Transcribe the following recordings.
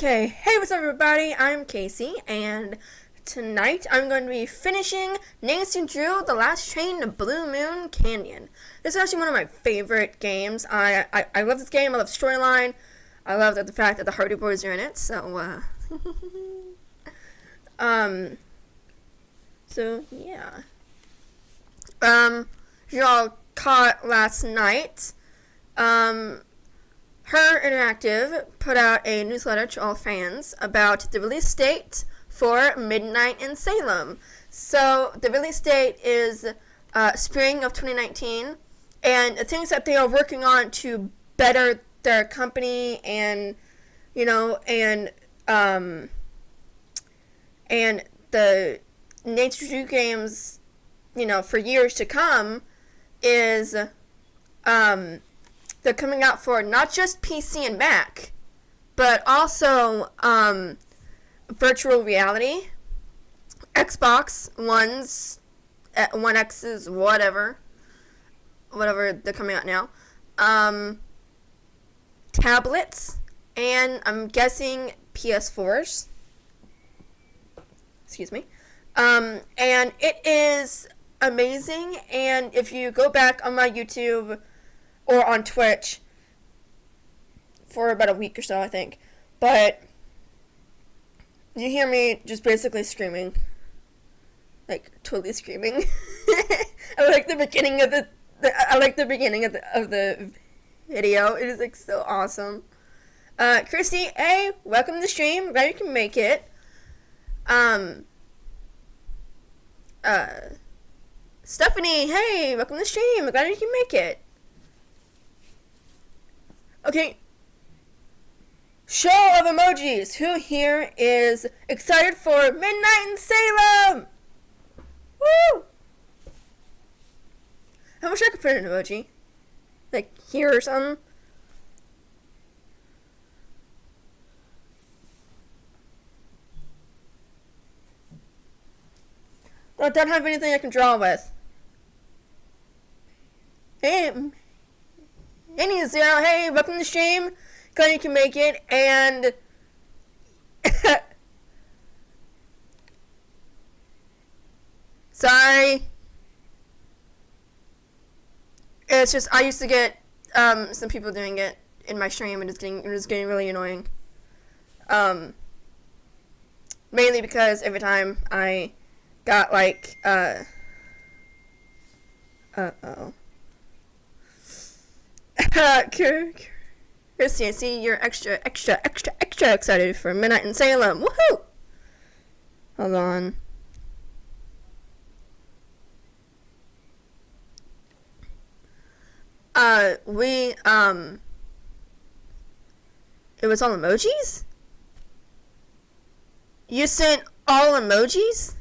Okay, hey, what's up, everybody? I'm Casey, and tonight I'm going to be finishing Nancy Drew, The Last Train to Blue Moon Canyon. This is actually one of my favorite games. I love this game. I love the storyline. I love the fact that the Hardy Boys are in it. So yeah. Y'all caught last night. Her Interactive put out a newsletter to all fans about the release date for Midnight in Salem. So the release date is spring of 2019, and the things that they are working on to better their company and the Nature Drew games, for years to come is they're coming out for not just PC and Mac, but also virtual reality, Xbox Ones, One X's, whatever they're coming out now, tablets, and I'm guessing PS4s. Excuse me. And it is amazing, and if you go back on my YouTube or on Twitch for about a week or so, I think. But you hear me just basically screaming. Like, totally screaming. I like the beginning of the video. It is, like, so awesome. Christy, hey, welcome to the stream. Glad you can make it. Stephanie, hey, welcome to the stream. Glad you can make it. Okay, show of emojis. Who here is excited for Midnight in Salem? Woo! I wish I could put an emoji, like here or something. I don't have anything I can draw with. Hey. Any Zero, hey, welcome to the stream. Glad you can make it, and sorry. It's just I used to get some people doing it in my stream, and it was getting really annoying. Mainly because every time I got like Christy, I see you're extra excited for Midnight in Salem. Woohoo! Hold on. It was all emojis? You sent all emojis?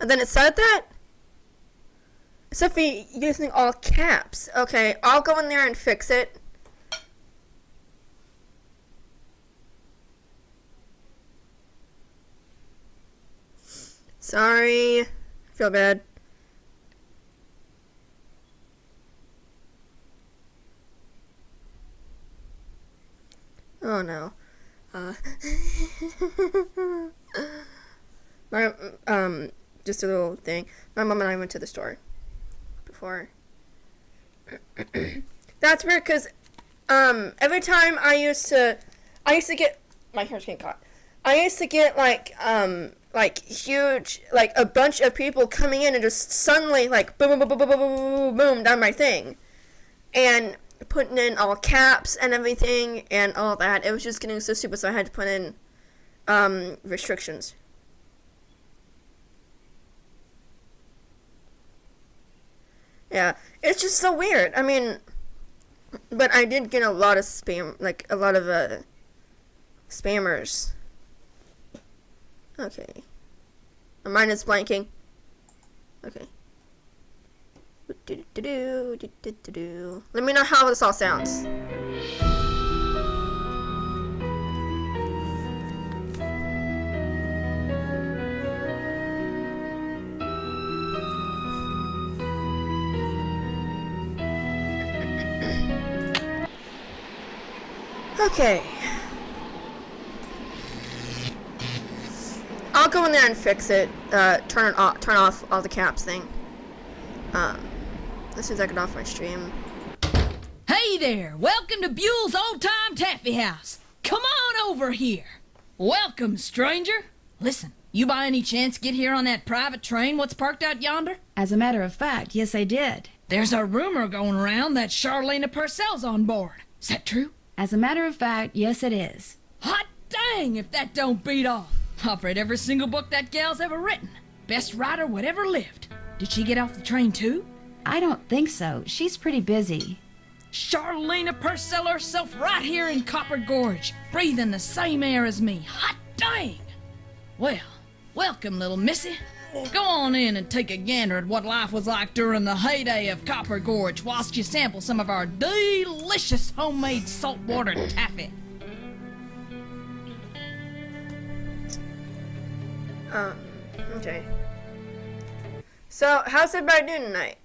And then it said that? Except for using all caps. Okay, I'll go in there and fix it. Sorry. Feel bad. Oh no. Just a little thing. My mom and I went to the store before. That's weird, because every time I used to get, my hair's getting caught. I used to get like huge, like a bunch of people coming in and just suddenly like boom boom boom boom boom boom boom, boom down my thing, and putting in all caps and everything and all that. It was just getting so stupid, so I had to put in restrictions. Yeah, it's just so weird. I mean, but I did get a lot of spam, like a lot of spammers. Okay. Mine is blanking. Okay. Let me know how this all sounds. Okay. go in there and fix it. Turn off all the caps thing. As soon as I get off my stream. Hey there! Welcome to Buell's Old Time Taffy House. Come on over here. Welcome, stranger. Listen, you by any chance get here on that private train what's parked out yonder? As a matter of fact, yes, I did. There's a rumor going around that Charlena Purcell's on board. Is that true? As a matter of fact, yes, it is. Hot dang if that don't beat all. I've read every single book that gal's ever written. Best writer whatever lived. Did she get off the train too? I don't think so. She's pretty busy. Charlena Purcell herself right here in Copper Gorge, breathing the same air as me. Hot dang! Well, welcome, little missy. Go on in and take a gander at what life was like during the heyday of Copper Gorge whilst you sample some of our delicious homemade saltwater taffy. Okay. So, how's everybody doing tonight?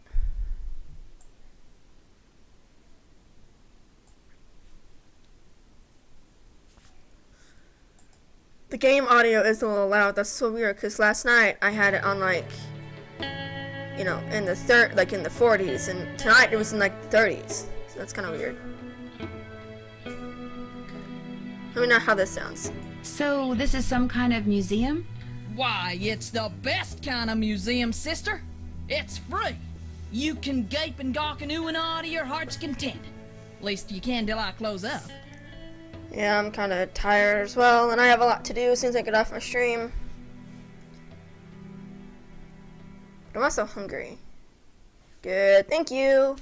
The game audio is a little loud. That's so weird, because last night I had it on, like, you know, in the in the 40s, and tonight it was in, like, the 30s. So that's kind of weird. Let me know how this sounds. So, this is some kind of museum? Why, it's the best kind of museum, sister. It's free. You can gape and gawk and ooh and ah to your heart's content. At least you can till I close up. Yeah, I'm kind of tired as well, and I have a lot to do as soon as I get off my stream. But I'm also hungry. Good, thank you.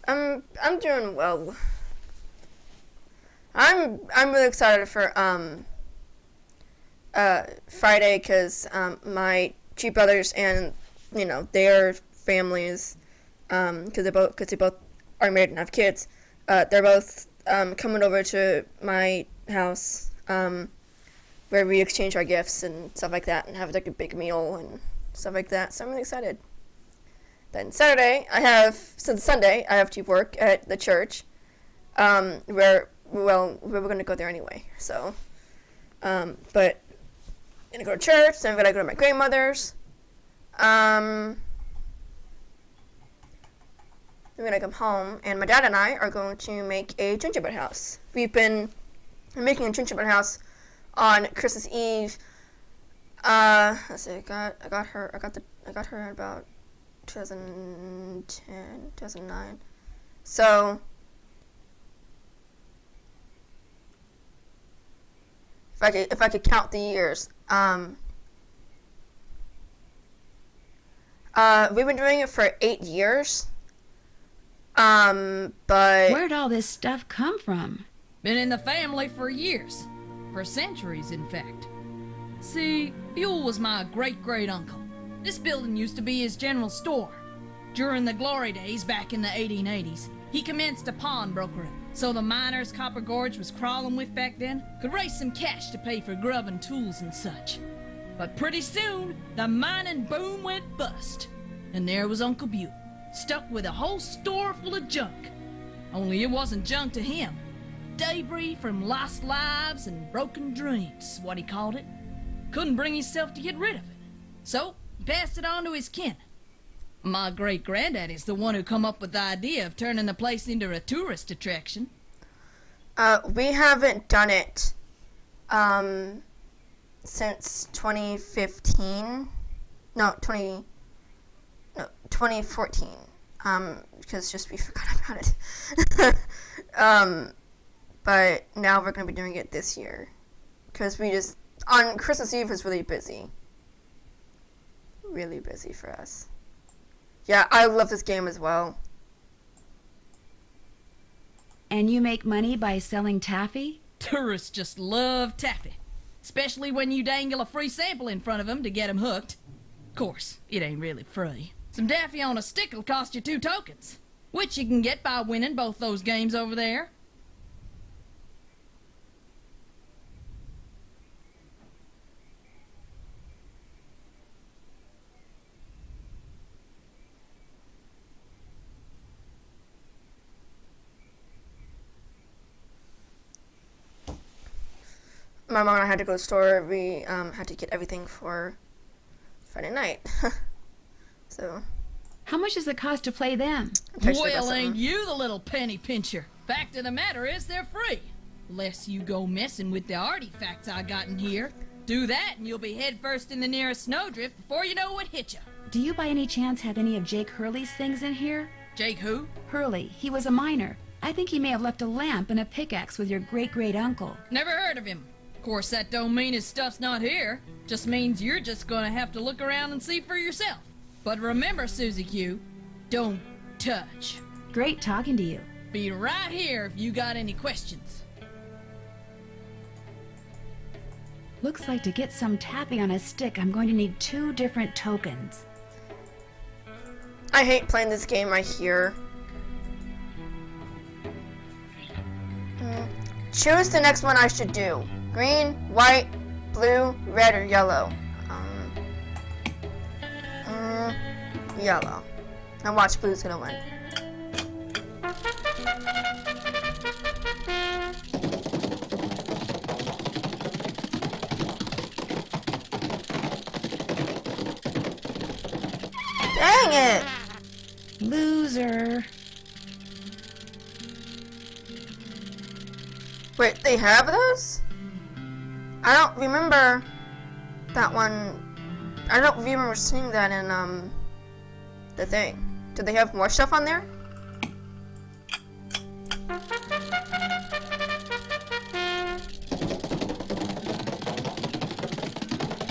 I'm doing well. I'm really excited for Friday, because my two brothers and, you know, their families, because they both are married and have kids, they're both coming over to my house, where we exchange our gifts and stuff like that, and have like a big meal and stuff like that. So I'm really excited. Then Sunday I have to work at the church, where we're gonna go there anyway. So, but I'm gonna go to church. Then I'm gonna go to my grandmother's. Then we're gonna come home, and my dad and I are going to make a gingerbread house. We've been making a gingerbread house on Christmas Eve. Let's see, I got her at about 2010, 2009. So if I could count the years, we've been doing it for 8 years. But Where'd all this stuff come from? Been in the family for years. For centuries, in fact. See, Buell was my great-great-uncle. This building used to be his general store. During the glory days back in the 1880s, he commenced a pawnbroker, so the miners Copper Gorge was crawling with back then could raise some cash to pay for grub and tools and such. But pretty soon, the mining boom went bust. And there was Uncle Buell, stuck with a whole store full of junk. Only it wasn't junk to him. Debris from lost lives and broken dreams, what he called it. Couldn't bring himself to get rid of it. So, he passed it on to his kin. My great-granddaddy's the one who come up with the idea of turning the place into a tourist attraction. We haven't done it, since 2015. No, 2014. Because just we forgot about it. But now we're going to be doing it this year. Because on Christmas Eve was really busy. Really busy for us. Yeah, I love this game as well. And you make money by selling taffy? Tourists just love taffy. Especially when you dangle a free sample in front of them to get them hooked. Of course, it ain't really free. Some taffy on a stick'll cost you 2 tokens, which you can get by winning both those games over there. my mom and I had to go to the store. We had to get everything for Friday night. So. How much does it cost to play them? Well, ain't you the little penny pincher? Fact of the matter is they're free. Lest you go messing with the artifacts I got in here. Do that and you'll be head first in the nearest snowdrift before you know what hit you. Do you by any chance have any of Jake Hurley's things in here? Jake who? Hurley. He was a miner. I think he may have left a lamp and a pickaxe with your great-great-uncle. Never heard of him. Of course, that don't mean his stuff's not here. Just means you're just gonna have to look around and see for yourself. But remember, Susie Q, don't touch. Great talking to you. Be right here if you got any questions. Looks like to get some taffy on a stick, I'm going to need 2 different tokens. I hate playing this game, I hear. Choose the next one I should do. Green, white, blue, red, or yellow. Yellow. Now watch blue's gonna win. Dang it! Loser. Wait, they have those? I don't remember that one. I don't remember seeing that in the thing. Did they have more stuff on there?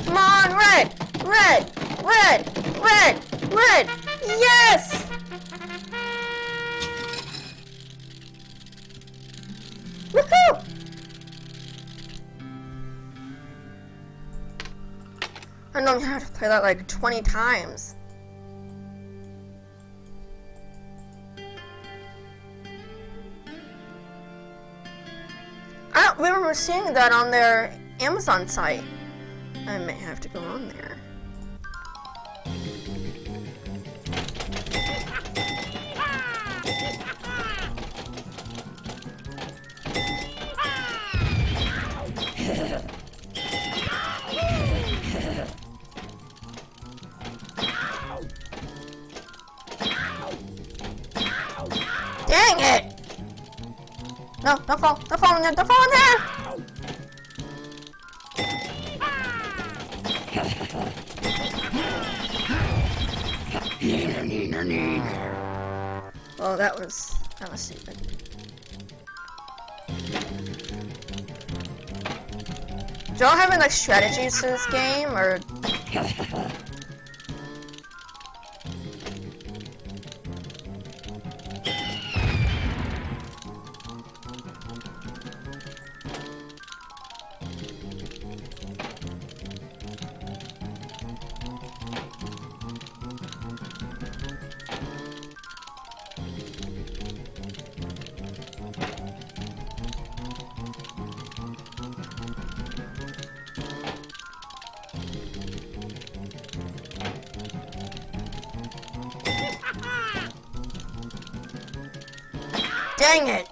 Come on, red! Red! Red! Red! Red! Yes! Woohoo! I know you have to play that like 20 times. I don't remember seeing that on their Amazon site. I may have to go on there. Dang it! No, don't fall in there, don't fall in there! Well, that was stupid. Do y'all have any like strategies to this game, or? Dang it!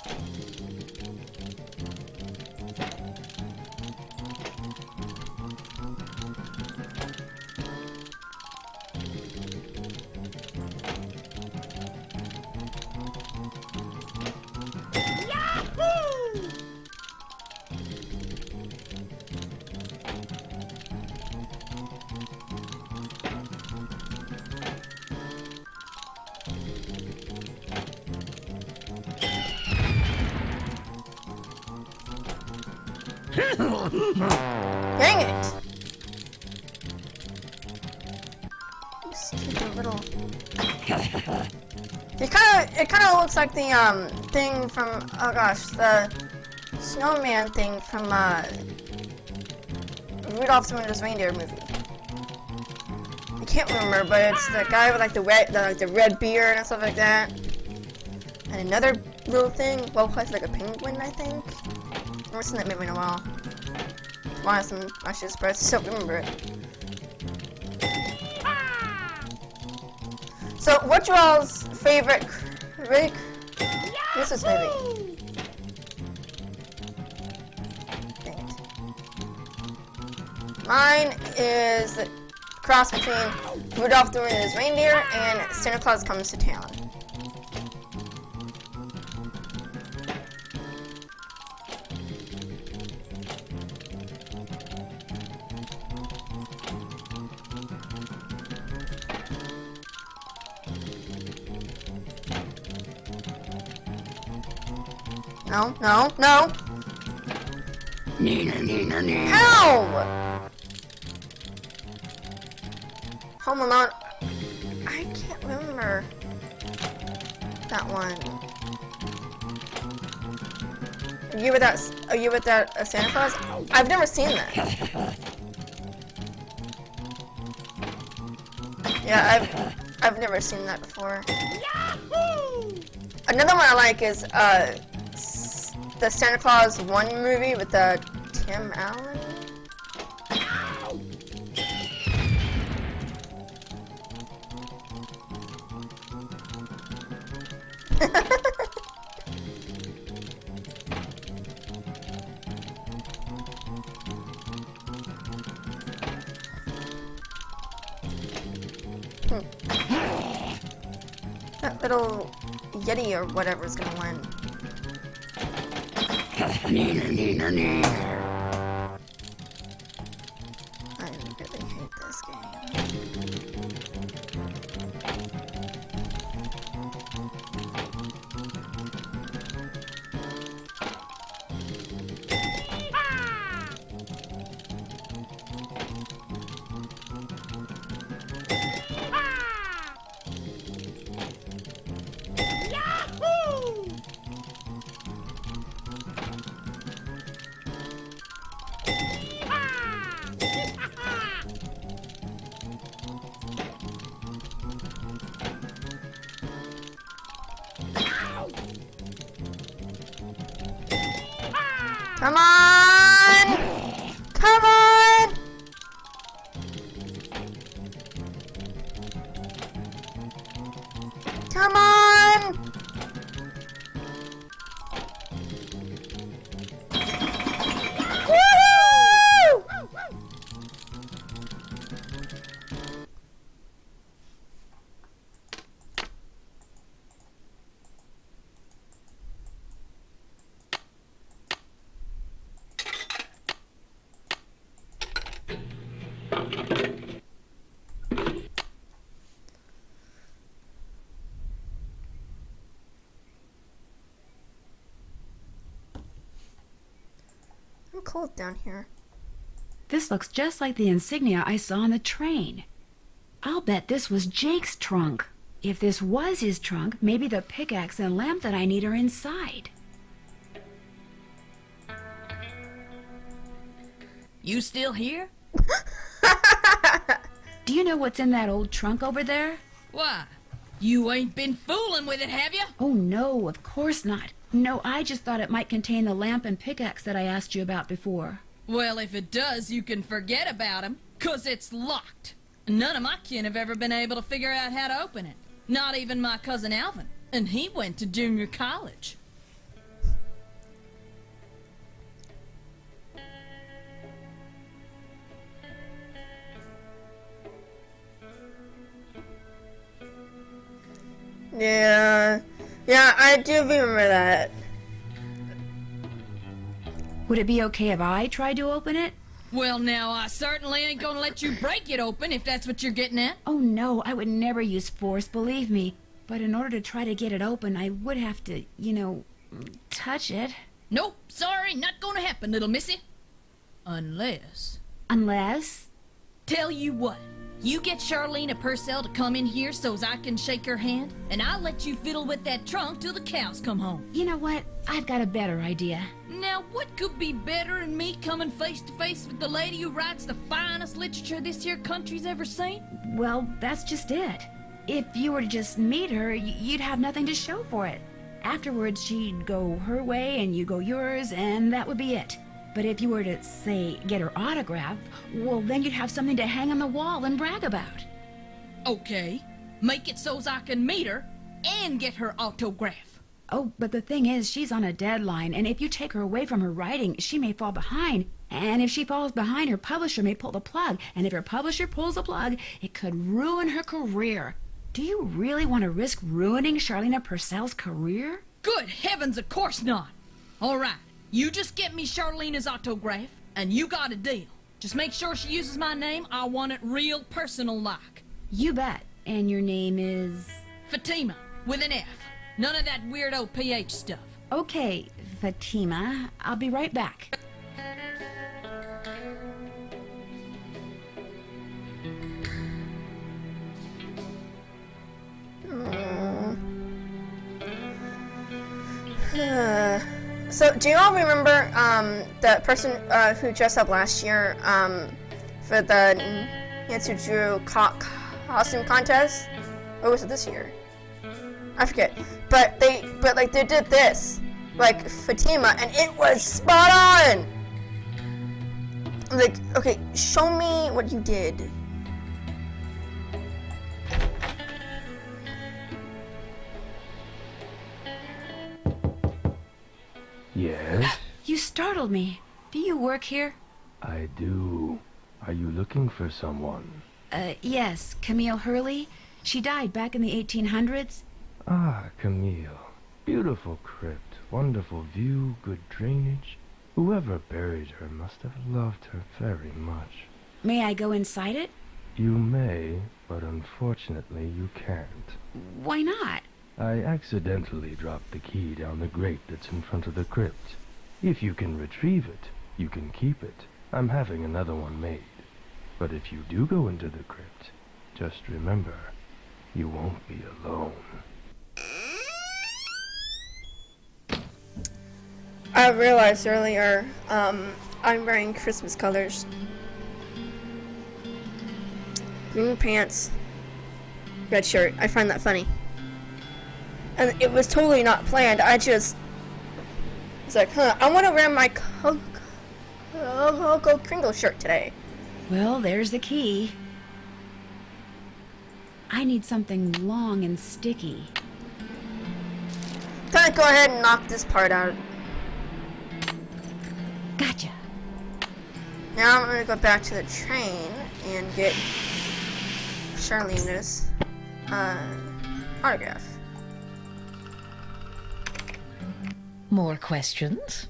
Dang it! You stupid little. It kind of looks like the thing from, oh gosh, the snowman thing from Rudolph the Red-Nosed Reindeer movie. I can't remember, but it's the guy with like the red beard and stuff like that. And another little thing, well, quite like a penguin, I think. I've never seen that movie in a while. I should surprise, so remember it. So, what's your all's favorite Christmas movie? Dang it. Mine is a cross between Rudolph the Red-Nosed Reindeer and Santa Claus Comes to Town. No, no, no! How? Home Alone. I can't remember that one. Are you with that Santa Claus? I've never seen that. Yeah, I've never seen that before. Another one I like is the Santa Claus 1 movie with Tim Allen. That little Yeti or whatever is gonna win. I really hate this game. Come on! Come on! Come on! Woohoo! I'm cold down here. This looks just like the insignia I saw on the train. I'll bet this was Jake's trunk. If this was his trunk, maybe the pickaxe and lamp that I need are inside. You still here? Do you know what's in that old trunk over there? Why? You ain't been fooling with it, have you? Oh, no, of course not. No, I just thought it might contain the lamp and pickaxe that I asked you about before. Well, if it does, you can forget about him, 'cause it's locked. None of my kin have ever been able to figure out how to open it. Not even my cousin Alvin, and he went to junior college. Yeah, I do remember that. Would it be okay if I tried to open it? Well, now, I certainly ain't gonna let you break it open if that's what you're getting at. Oh, no, I would never use force, believe me. But in order to try to get it open, I would have to, touch it. Nope, sorry, not gonna happen, little missy. Unless... Unless? Tell you what, you get Charlene Purcell to come in here so's I can shake her hand, and I'll let you fiddle with that trunk till the cows come home. You know what? I've got a better idea. Now, what could be better than me coming face to face with the lady who writes the finest literature this here country's ever seen? Well, that's just it. If you were to just meet her, you'd have nothing to show for it. Afterwards, she'd go her way and you go yours, and that would be it. But if you were to, say, get her autograph, well, then you'd have something to hang on the wall and brag about. Okay, make it so's I can meet her and get her autograph. Oh, but the thing is, she's on a deadline, and if you take her away from her writing, she may fall behind, And if she falls behind, her publisher may pull the plug. And if her publisher pulls the plug, it could ruin her career. Do you really want to risk ruining Charlena Purcell's career? Good heavens, of course not. All right, you just get me Charlena's autograph, and you got a deal. Just make sure she uses my name. I want it real personal-like. You bet. And your name is... Fatima, with an F. None of that weirdo PH stuff. Okay, Fatima. I'll be right back. So, do you all remember the person who dressed up last year for the Nancy Drew costume contest? Or was it this year? I forget. But they did this, like Fatima, and it was spot on. Like, okay, show me what you did. Yes, You startled me. Do you work here? I do. Are you looking for someone? Yes, Camille Hurley. She died back in the 1800s. Ah, Camille. Beautiful crypt, wonderful view, good drainage. Whoever buried her must have loved her very much. May I go inside it? You may, but unfortunately you can't. Why not? I accidentally dropped the key down the grate that's in front of the crypt. If you can retrieve it, you can keep it. I'm having another one made. But if you do go into the crypt, just remember, you won't be alone. I realized earlier, I'm wearing Christmas colors. Green pants, red shirt. I find that funny. And it was totally not planned. I just was like, I want to wear my Coco Kringle shirt today. Well, there's the key. I need something long and sticky. Gonna go ahead and knock this part out. Gotcha. Now I'm gonna go back to the train and get Charlene's autograph. More questions?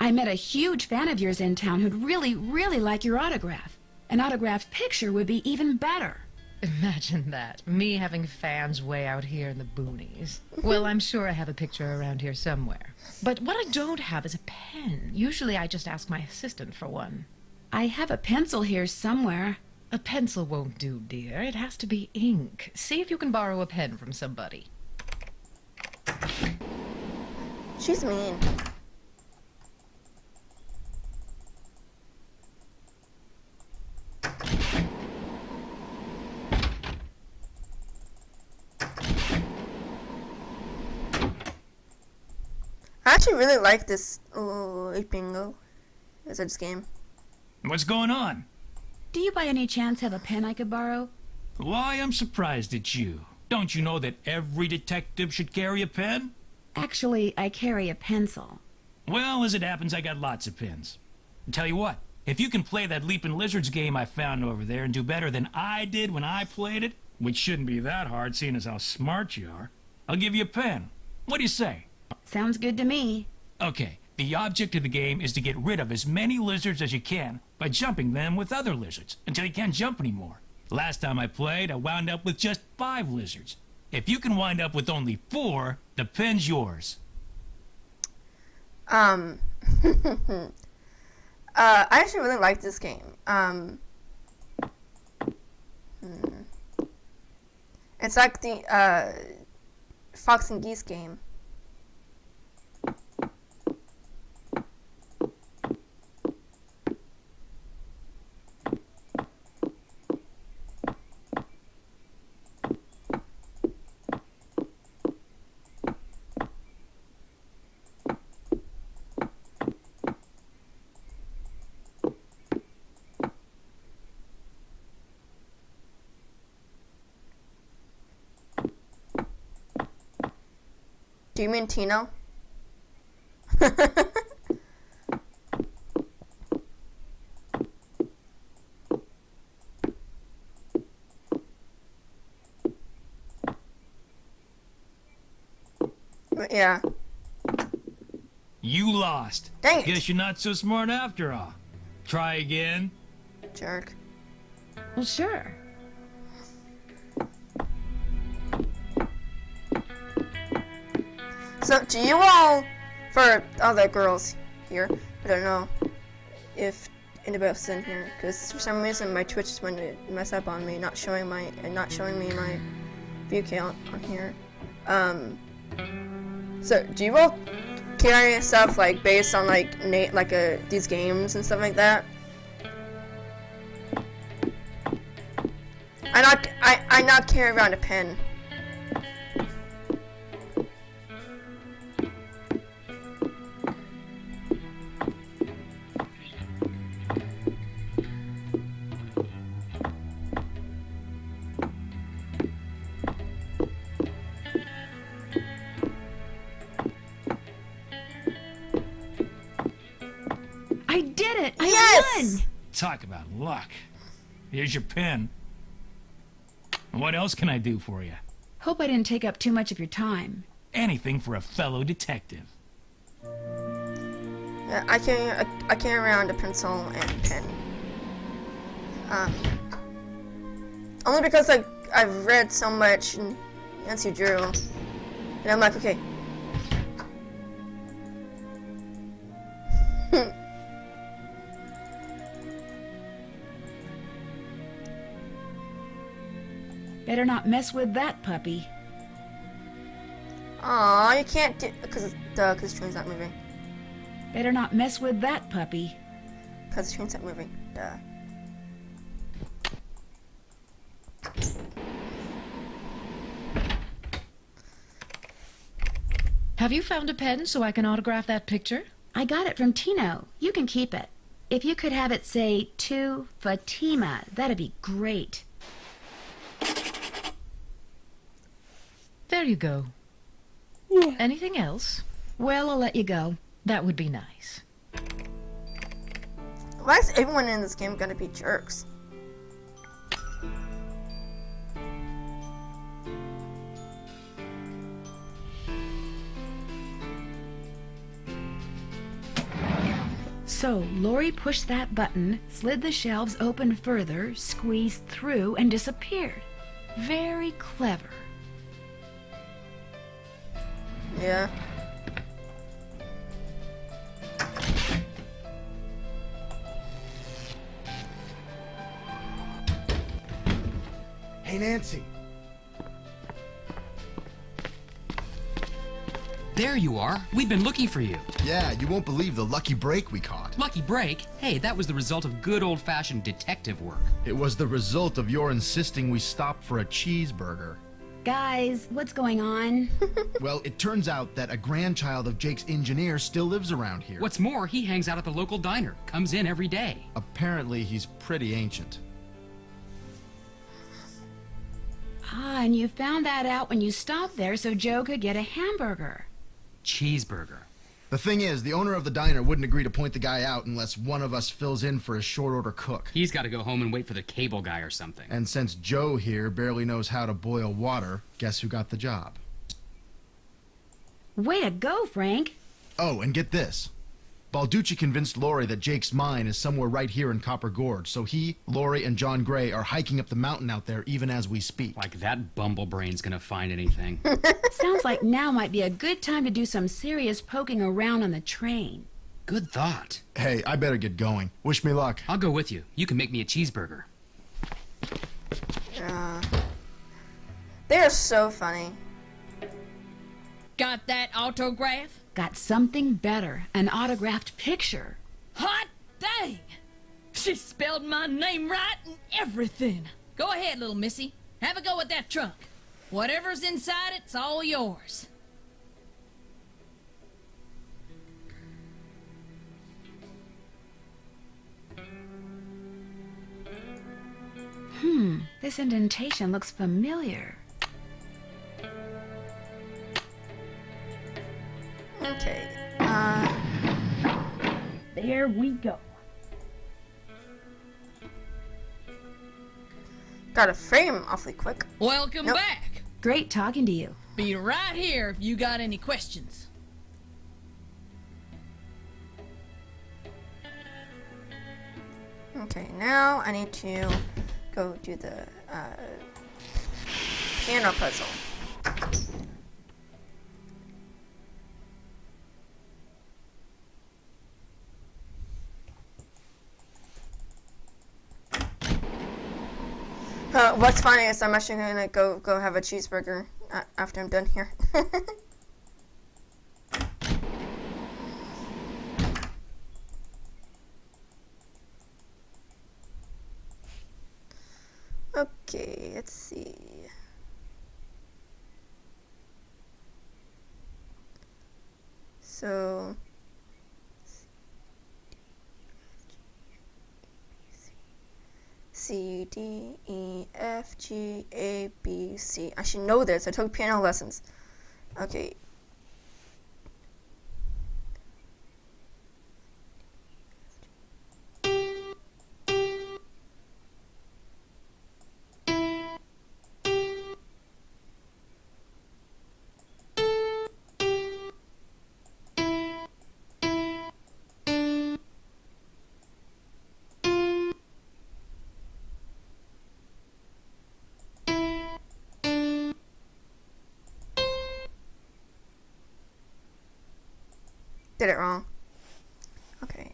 I met a huge fan of yours in town who'd really, really like your autograph. An autographed picture would be even better. Imagine that. Me having fans way out here in the boonies. Well, I'm sure I have a picture around here somewhere. But what I don't have is a pen. Usually I just ask my assistant for one. I have a pencil here somewhere. A pencil won't do, dear. It has to be ink. See if you can borrow a pen from somebody. She's mean. I actually really like this bingo as this game. What's going on? Do you by any chance have a pen I could borrow? Why, I'm surprised at you. Don't you know that every detective should carry a pen? Actually, I carry a pencil. Well, as it happens, I got lots of pens. Tell you what, if you can play that Leaping Lizards game I found over there and do better than I did when I played it, which shouldn't be that hard seeing as how smart you are, I'll give you a pen. What do you say? Sounds good to me. Okay, the object of the game is to get rid of as many lizards as you can by jumping them with other lizards until you can't jump anymore. Last time I played, I wound up with just 5 lizards. If you can wind up with only 4, the pen's yours. I actually really like this game. It's like the Fox and Geese game. Do you mean Tino? Yeah. You lost. Dang it. Guess you're not so smart after all. Try again. Jerk. Well, sure. So, do you all, for all the girls here, I don't know if anybody else is in here, because for some reason my Twitch is going to mess up on me, not showing me my view count on here. So, do you all carry stuff like based on like these games and stuff like that? I not carry around a pen. I did it! I Yes! won! Talk about luck. Here's your pen. What else can I do for you? Hope I didn't take up too much of your time. Anything for a fellow detective. Yeah, I carry around a pencil and pen. Only because I've read so much Nancy Drew, and I'm like, okay. Better not mess with that puppy. Aw, you can't do because the train's not moving. Better not mess with that puppy. Because the train's not moving. Duh. Have you found a pen so I can autograph that picture? I got it from Tino. You can keep it. If you could have it say, to Fatima, that'd be great. There you go. Anything else? Well, I'll let you go. That would be nice. Why is everyone in this game gonna be jerks? So, Lori pushed that button, slid the shelves open further, squeezed through, and disappeared. Very clever. Yeah. Hey, Nancy. There you are. We've been looking for you. Yeah, you won't believe the lucky break we caught. Lucky break? Hey, that was the result of good old-fashioned detective work. It was the result of your insisting we stop for a cheeseburger. Guys, what's going on? Well, it turns out that a grandchild of Jake's engineer still lives around here. What's more, he hangs out at the local diner. Comes in every day. Apparently, he's pretty ancient. Ah, and you found that out when you stopped there so Joe could get a hamburger. Cheeseburger. The thing is, the owner of the diner wouldn't agree to point the guy out unless one of us fills in for his short-order cook. He's got to go home and wait for the cable guy or something. And since Joe here barely knows how to boil water, guess who got the job? Way to go, Frank. Oh, and get this. Balducci convinced Lori that Jake's mine is somewhere right here in Copper Gorge, so he, Lori, and John Gray are hiking up the mountain out there even as we speak. Like that bumblebrain's gonna find anything. Sounds like now might be a good time to do some serious poking around on the train. Good thought. Hey, I better get going. Wish me luck. I'll go with you. You can make me a cheeseburger. They're so funny. Got that autograph? Got something better, an autographed picture. Hot dang! She spelled my name right and everything. Go ahead, little missy. Have a go at that trunk. Whatever's inside it's all yours. This indentation looks familiar. Okay. There we go. Got a frame awfully quick. Welcome Nope. back. Great talking to you. Be right here if you got any questions. Okay, now I need to go do the piano puzzle. What's funny is I'm actually gonna go have a cheeseburger after I'm done here. Okay, let's see. So C, D, E, F, G, A, B, C. I should know this. I took piano lessons. Okay. Did it wrong. Okay,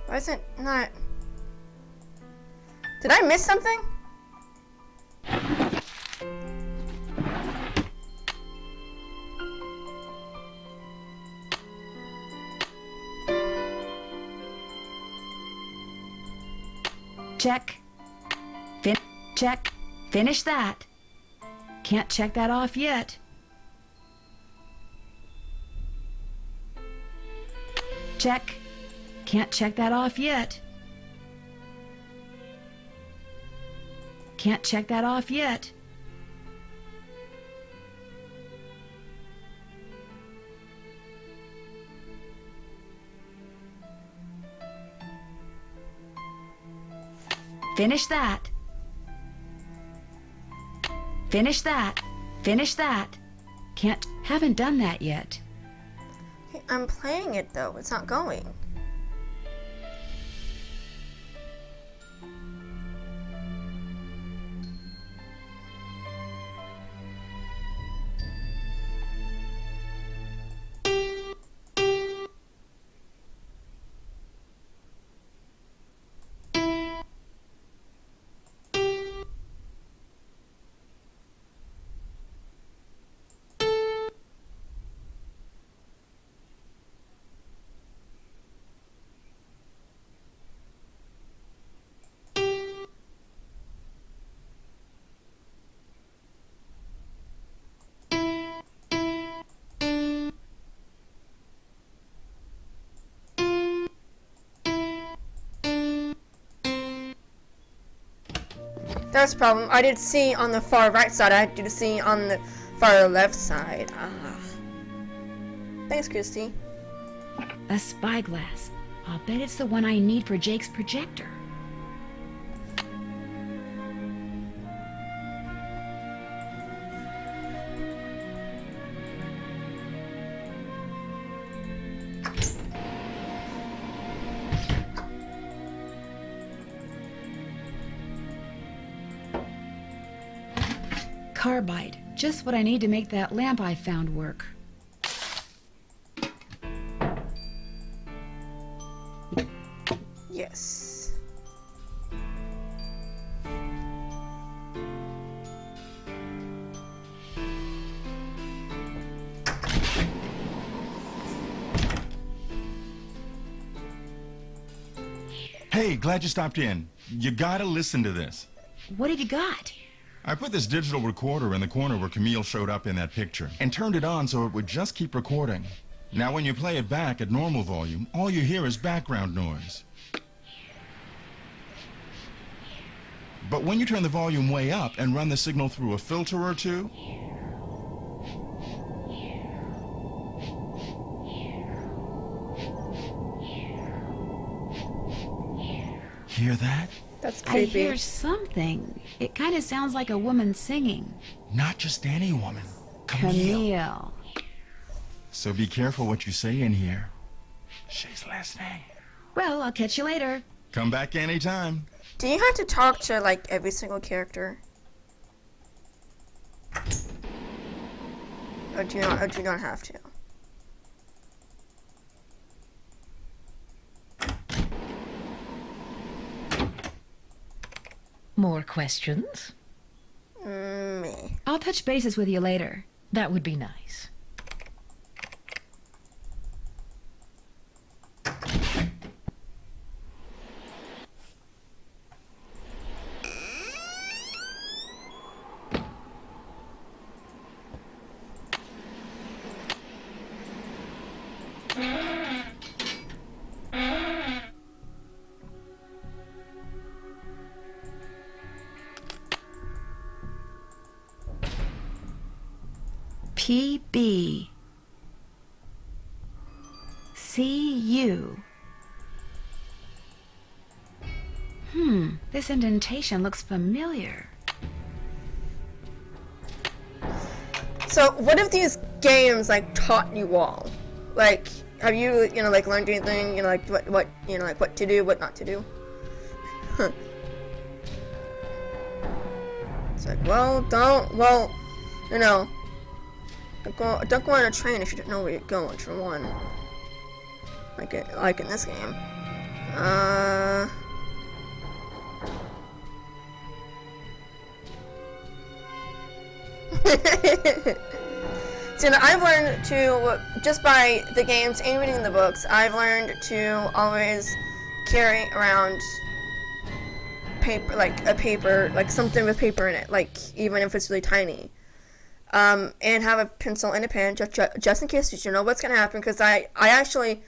why is it not? Did I miss something? Check. Check. Finish that. Can't check that off yet. Check. Can't check that off yet. Can't check that off yet. Finish that. Finish that. Finish that. Haven't done that yet. Okay, I'm playing it though. It's not going. That's the problem. I did C on the far right side. I did C on the far left side. Ah. Thanks, Christy. A spyglass. I'll bet it's the one I need for Jake's projector. Carbide. Just what I need to make that lamp I found work. Yes. Hey, glad you stopped in. You gotta listen to this. What have you got? I put this digital recorder in the corner where Camille showed up in that picture and turned it on so it would just keep recording. Now when you play it back at normal volume, all you hear is background noise. But when you turn the volume way up and run the signal through a filter or two, hear that? That's I creepy. hear something. It kind of sounds like a woman singing. Not just any woman. Camille. Camille. So be careful what you say in here. She's listening. Well, I'll catch you later. Come back anytime. Do you have to talk to like every single character? Or do you not have to? More questions? Me. I'll touch bases with you later. That would be nice. PB. CU. This indentation looks familiar. So, what if these games like taught you all? Like, have you like learned anything? Like what like what to do, what not to do? It's like, don't go on a train if you don't know where you're going. For one, like in this game. So I've learned to, just by the games and reading the books, I've learned to always carry around paper, like something with paper in it, like even if it's really tiny. And have a pencil and a pen just in case you know what's gonna happen. Because I actually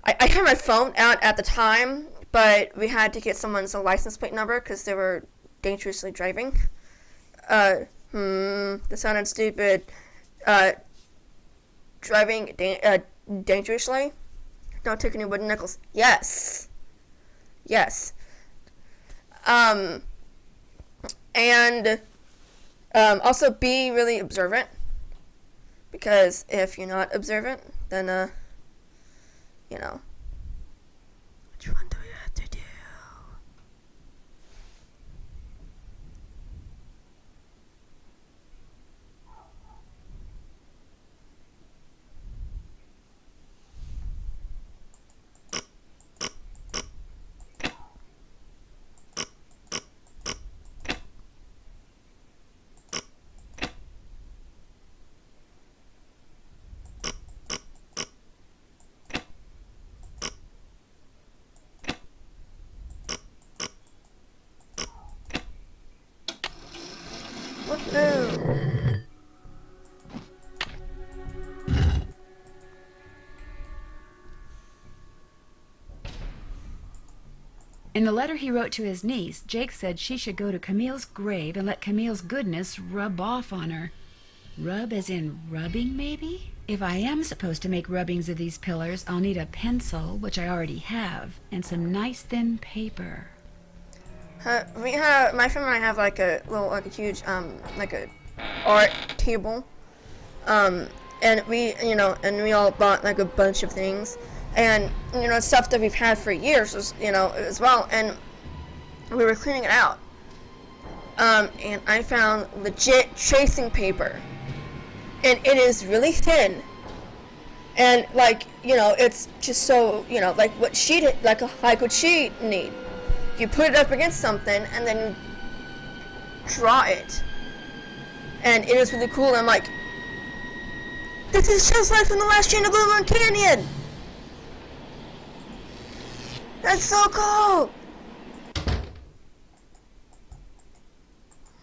had my phone out at the time, but we had to get someone's license plate number because they were dangerously driving. That sounded stupid. Driving dangerously. Don't take any wooden nickels. Yes. And also be really observant, because if you're not observant, then which one do we have to do? Woohoo! In the letter he wrote to his niece, Jake said she should go to Camille's grave and let Camille's goodness rub off on her. Rub as in rubbing, maybe? If I am supposed to make rubbings of these pillars, I'll need a pencil, which I already have, and some nice thin paper. We have, my friend and I have like a huge like a art table, and we all bought like a bunch of things, and stuff that we've had for years as well, and we were cleaning it out, and I found legit tracing paper, and it is really thin, and it's just so like what she did, like what she need. You put it up against something and then draw it. And it is really cool. I'm like, this is just like from the last Chain of Blue Moon Canyon. That's so cool!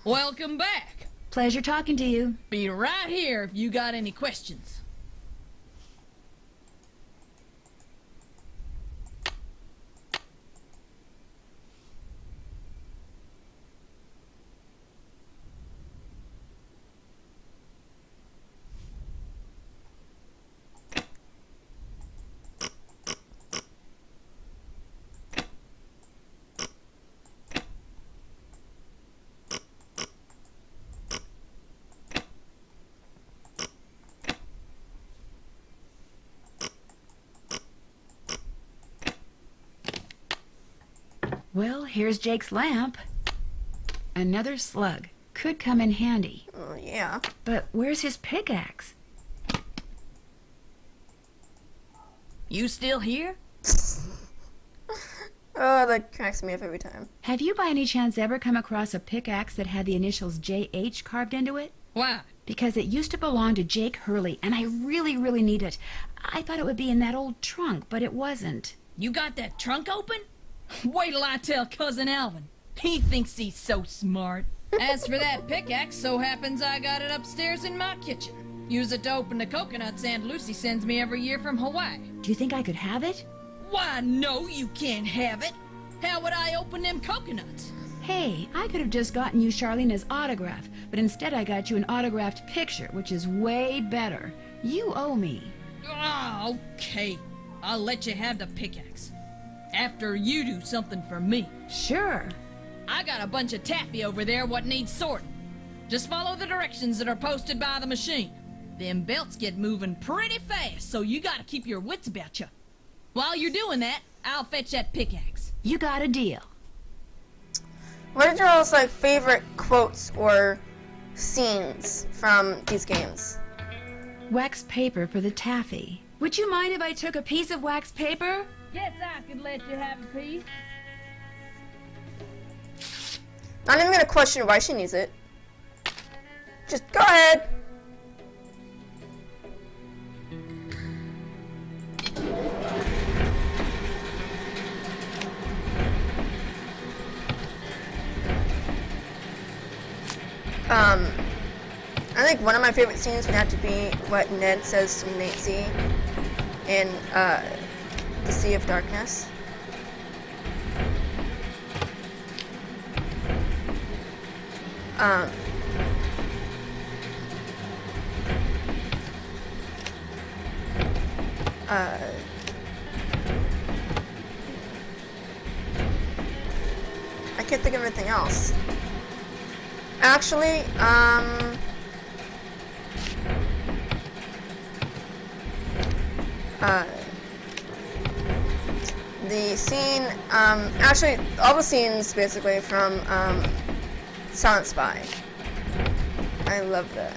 Welcome back. Pleasure talking to you. Be right here if you got any questions. Well, here's Jake's lamp. Another slug. Could come in handy. Oh, yeah. But where's his pickaxe? You still here? Oh, that cracks me up every time. Have you by any chance ever come across a pickaxe that had the initials JH carved into it? Why? Because it used to belong to Jake Hurley, and I really, really need it. I thought it would be in that old trunk, but it wasn't. You got that trunk open? Wait till I tell Cousin Alvin. He thinks he's so smart. As for that pickaxe, so happens I got it upstairs in my kitchen. Use it to open the coconuts Aunt Lucy sends me every year from Hawaii. Do you think I could have it? Why, no, you can't have it. How would I open them coconuts? Hey, I could have just gotten you Charlena's autograph, but instead I got you an autographed picture, which is way better. You owe me. Ah, okay. I'll let you have the pickaxe. After you do something for me. Sure. I got a bunch of taffy over there what needs sorting. Just follow the directions that are posted by the machine. Them belts get moving pretty fast, so you gotta keep your wits about you. While you're doing that, I'll fetch that pickaxe. You got a deal. What are your all's like favorite quotes or scenes from these games? Wax paper for the taffy. Would you mind if I took a piece of wax paper? Yes, I could let you have a piece. Not even gonna question why she needs it. Just go ahead. I think one of my favorite scenes would have to be what Ned says to Nancy in The Sea of Darkness. I can't think of anything else. Actually, the scene, actually, all the scenes basically from Silent Spy. I love that.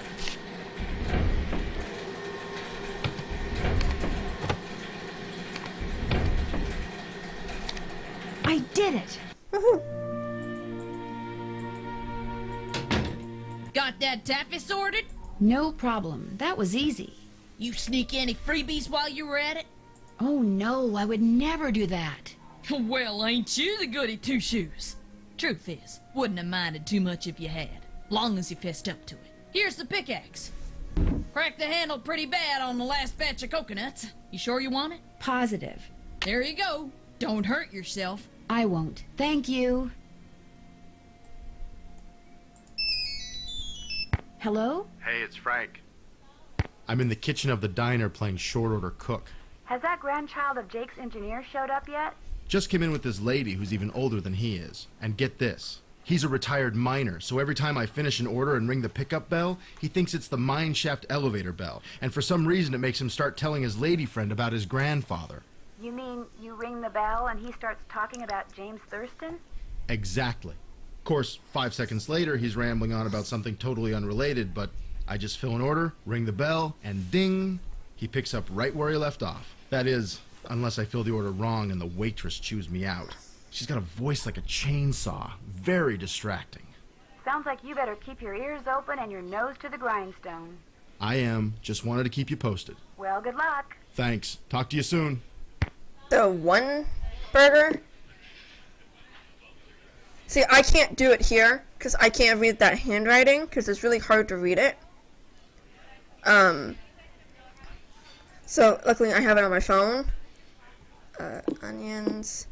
I did it! Woohoo! Got that taffy sorted? No problem. That was easy. You sneak any freebies while you were at it? Oh no, I would never do that. Well, ain't you the goody two-shoes? Truth is, wouldn't have minded too much if you had, long as you fessed up to it. Here's the pickaxe. Cracked the handle pretty bad on the last batch of coconuts. You sure you want it? Positive. There you go. Don't hurt yourself. I won't. Thank you. Hello? Hey, it's Frank. I'm in the kitchen of the diner playing short order cook. Has that grandchild of Jake's engineer showed up yet? Just came in with this lady who's even older than he is. And get this. He's a retired miner, so every time I finish an order and ring the pickup bell, he thinks it's the mine shaft elevator bell. And for some reason it makes him start telling his lady friend about his grandfather. You mean you ring the bell and he starts talking about James Thurston? Exactly. Of course, 5 seconds later, he's rambling on about something totally unrelated, but I just fill an order, ring the bell, and ding, he picks up right where he left off. That is, unless I fill the order wrong and the waitress chews me out. She's got a voice like a chainsaw. Very distracting. Sounds like you better keep your ears open and your nose to the grindstone. I am. Just wanted to keep you posted. Well, good luck. Thanks. Talk to you soon. The one burger. See, I can't do it here because I can't read that handwriting because it's really hard to read it. So luckily I have it on my phone. Onions,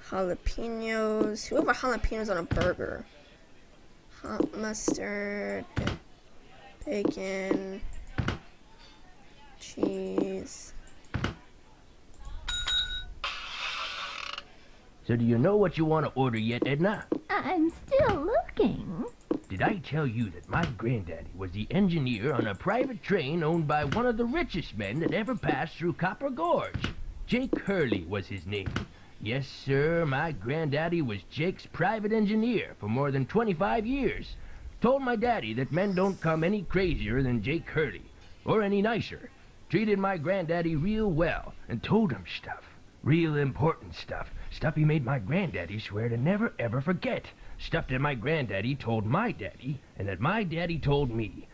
jalapenos. Who would put jalapenos on a burger? Hot mustard, bacon, cheese. So do you know what you want to order yet, Edna? I'm still looking. Did I tell you that my granddaddy was the engineer on a private train owned by one of the richest men that ever passed through Copper Gorge? Jake Hurley was his name. Yes, sir, my granddaddy was Jake's private engineer for more than 25 years. Told my daddy that men don't come any crazier than Jake Hurley, or any nicer. Treated my granddaddy real well, and told him stuff. Real important stuff. Stuff he made my granddaddy swear to never ever forget. Stuff that my granddaddy told my daddy, and that my daddy told me.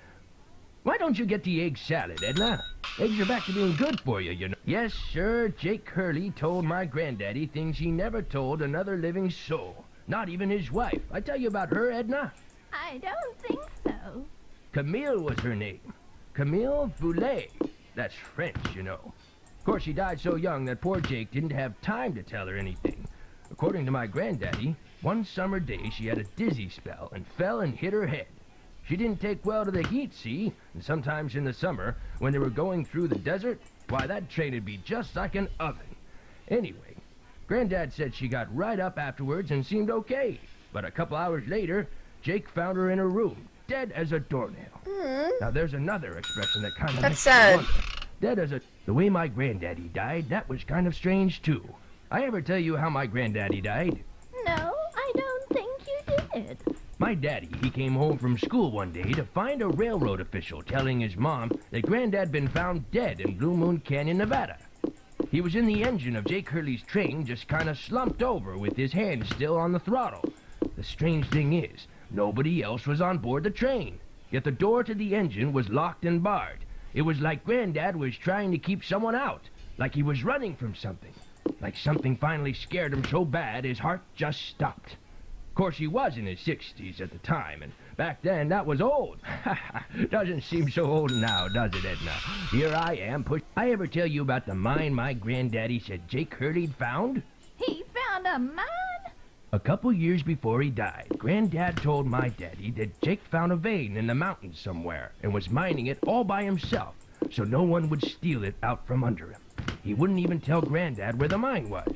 Why don't you get the egg salad, Edna? Eggs are back to being good for you, you know. Yes, sir, Jake Hurley told my granddaddy things he never told another living soul. Not even his wife. I tell you about her, Edna? I don't think so. Camille was her name. Camille Boulet. That's French, you know. Of course, she died so young that poor Jake didn't have time to tell her anything. According to my granddaddy, one summer day she had a dizzy spell and fell and hit her head. She didn't take well to the heat, see? And sometimes in the summer, when they were going through the desert, why, that train'd be just like an oven. Anyway, Granddad said she got right up afterwards and seemed okay. But a couple hours later, Jake found her in her room, dead as a doornail. Now there's another expression that kind of That's sad. Dead as a... The way my granddaddy died, that was kind of strange, too. I ever tell you how my granddaddy died? No, I don't think you did. My daddy, he came home from school one day to find a railroad official telling his mom that Granddad been found dead in Blue Moon Canyon, Nevada. He was in the engine of Jake Hurley's train, just kind of slumped over with his hand still on the throttle. The strange thing is, nobody else was on board the train, yet the door to the engine was locked and barred. It was like Granddad was trying to keep someone out, like he was running from something, like something finally scared him so bad his heart just stopped. Of course, he was in his 60s at the time, and back then that was old. Doesn't seem so old now, does it, Edna? Here I am, I ever tell you about the mine my granddaddy said Jake Hurley'd found? He found a mine? A couple years before he died, Granddad told my daddy that Jake found a vein in the mountains somewhere and was mining it all by himself, so no one would steal it out from under him. He wouldn't even tell Granddad where the mine was.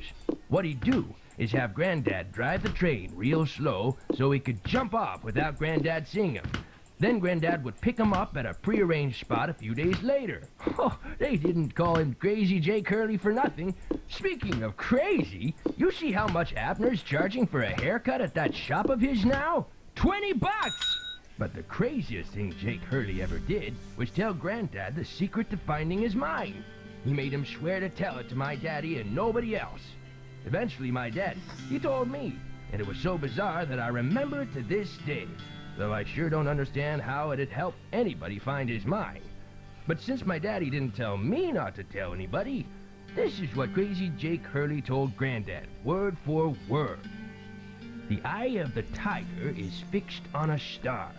What he'd do is have Granddad drive the train real slow so he could jump off without Granddad seeing him. Then Granddad would pick him up at a prearranged spot a few days later. Oh, they didn't call him Crazy Jake Hurley for nothing. Speaking of crazy, you see how much Abner's charging for a haircut at that shop of his now? $20! But the craziest thing Jake Hurley ever did was tell Granddad the secret to finding his mine. He made him swear to tell it to my daddy and nobody else. Eventually, my daddy, he told me, and it was so bizarre that I remember it to this day, though I sure don't understand how it'd help anybody find his mine. But since my daddy didn't tell me not to tell anybody, this is what Crazy Jake Hurley told Granddad, word for word. The eye of the tiger is fixed on a star.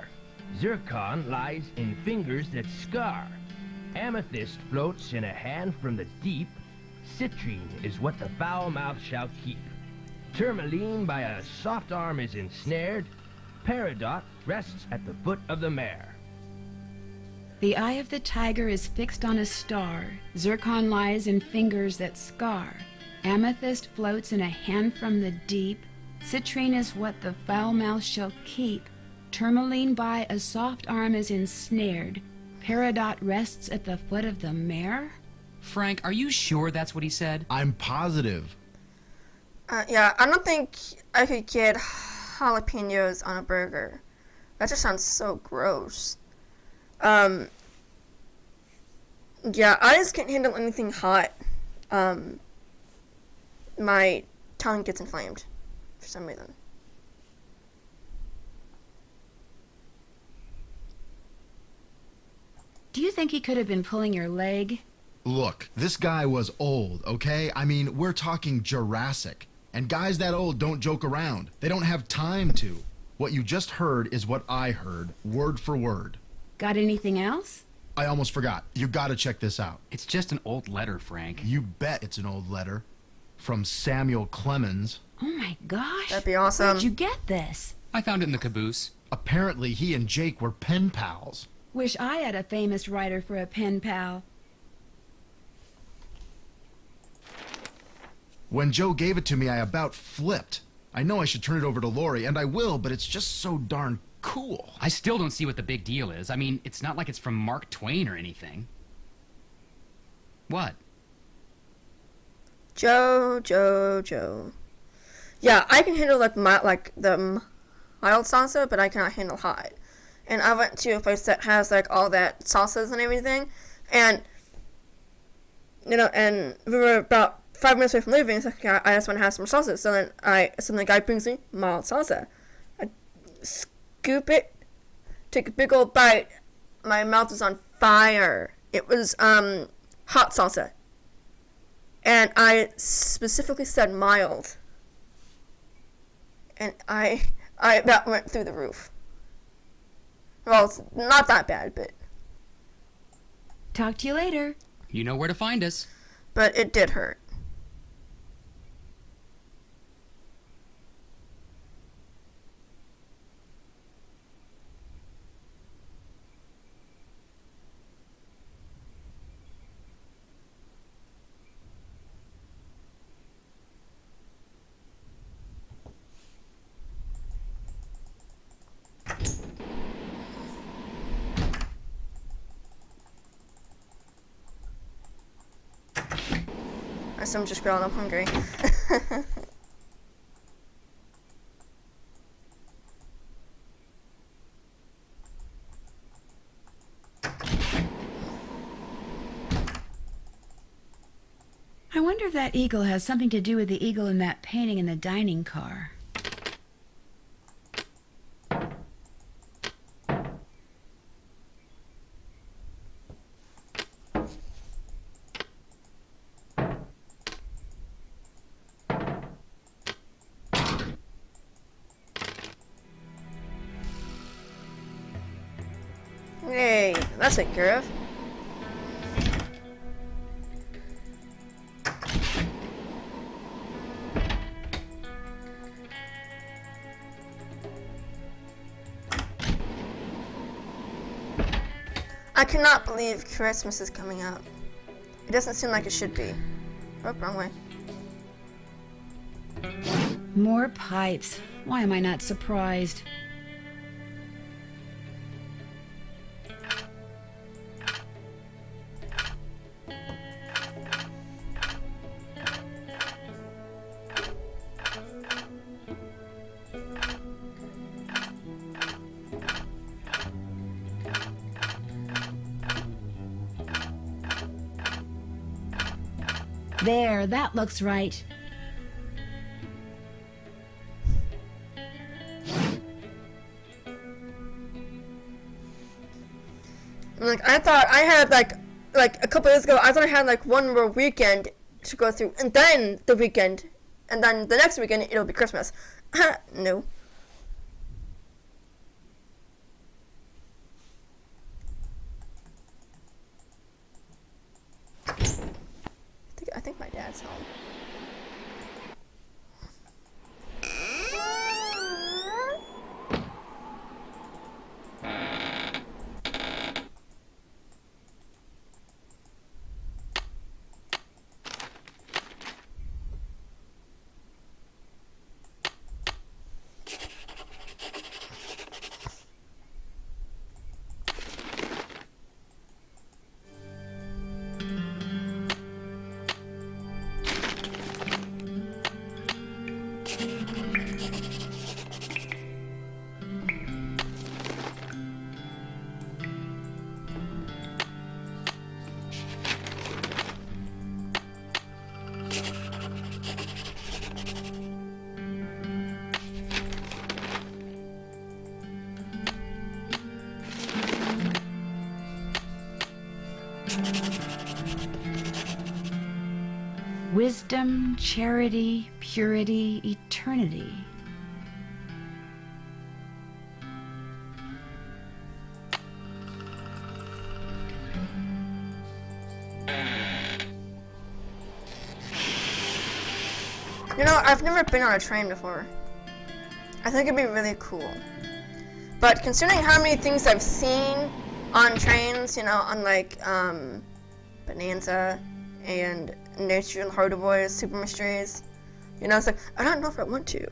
Zircon lies in fingers that scar. Amethyst floats in a hand from the deep. Citrine is what the foul mouth shall keep. Tourmaline by a soft arm is ensnared. Peridot rests at the foot of the mare. The eye of the tiger is fixed on a star. Zircon lies in fingers that scar. Amethyst floats in a hand from the deep. Citrine is what the foul mouth shall keep. Tourmaline by a soft arm is ensnared. Peridot rests at the foot of the mare? Frank, are you sure that's what he said? I'm positive. Yeah, I don't think I could get jalapenos on a burger. That just sounds so gross. Yeah, I just can't handle anything hot. My tongue gets inflamed for some reason. Do you think he could have been pulling your leg? Look, this guy was old, okay? I mean, we're talking Jurassic. And guys that old don't joke around. They don't have time to. What you just heard is what I heard, word for word. Got anything else? I almost forgot. You gotta check this out. It's just an old letter, Frank. You bet it's an old letter. From Samuel Clemens. Oh my gosh. That'd be awesome. Where'd you get this? I found it in the caboose. Apparently he and Jake were pen pals. Wish I had a famous writer for a pen pal. When Joe gave it to me, I about flipped. I know I should turn it over to Lori, and I will, but it's just so darn cool. I still don't see what the big deal is. I mean, it's not like it's from Mark Twain or anything. What? Joe. Yeah, I can handle the mild salsa, but I cannot handle hot. And I went to a place that has like all that salsas and everything, and and we were about 5 minutes away from leaving. So I just want to have some salsa. So then the guy brings me mild salsa. I scoop it, take a big old bite. My mouth is on fire. It was hot salsa. And I specifically said mild. And I about went through the roof. Well, it's not that bad, but... Talk to you later. You know where to find us. But it did hurt. I'm just growing up hungry. I wonder if that eagle has something to do with the eagle in that painting in the dining car. Yay, that's taken care of. I cannot believe Christmas is coming up. It doesn't seem like it should be. Oh, wrong way. More pipes. Why am I not surprised? There, that looks right. Like, I thought I had like a couple years ago, I thought I had like one more weekend to go through, and then the weekend, and then the next weekend it'll be Christmas. No. I think my dad's home. Wisdom, charity, purity, eternity. You know, I've never been on a train before. I think it'd be really cool. But considering how many things I've seen on trains, you know, on like Bonanza and Nature and Hardy Boys, Super Mysteries, you know, it's like, I don't know if I want to.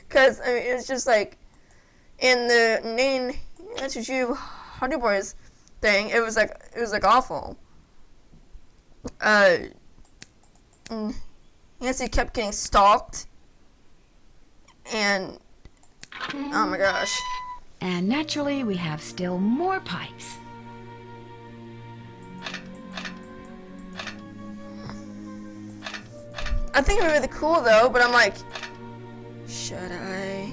Because, I mean, it's just like, in the main Nature Hardy Boys thing, it was like awful. Yes, he kept getting stalked. And, oh my gosh. And naturally, we have still more pipes. I think it'd be really cool though, but I'm like, should I?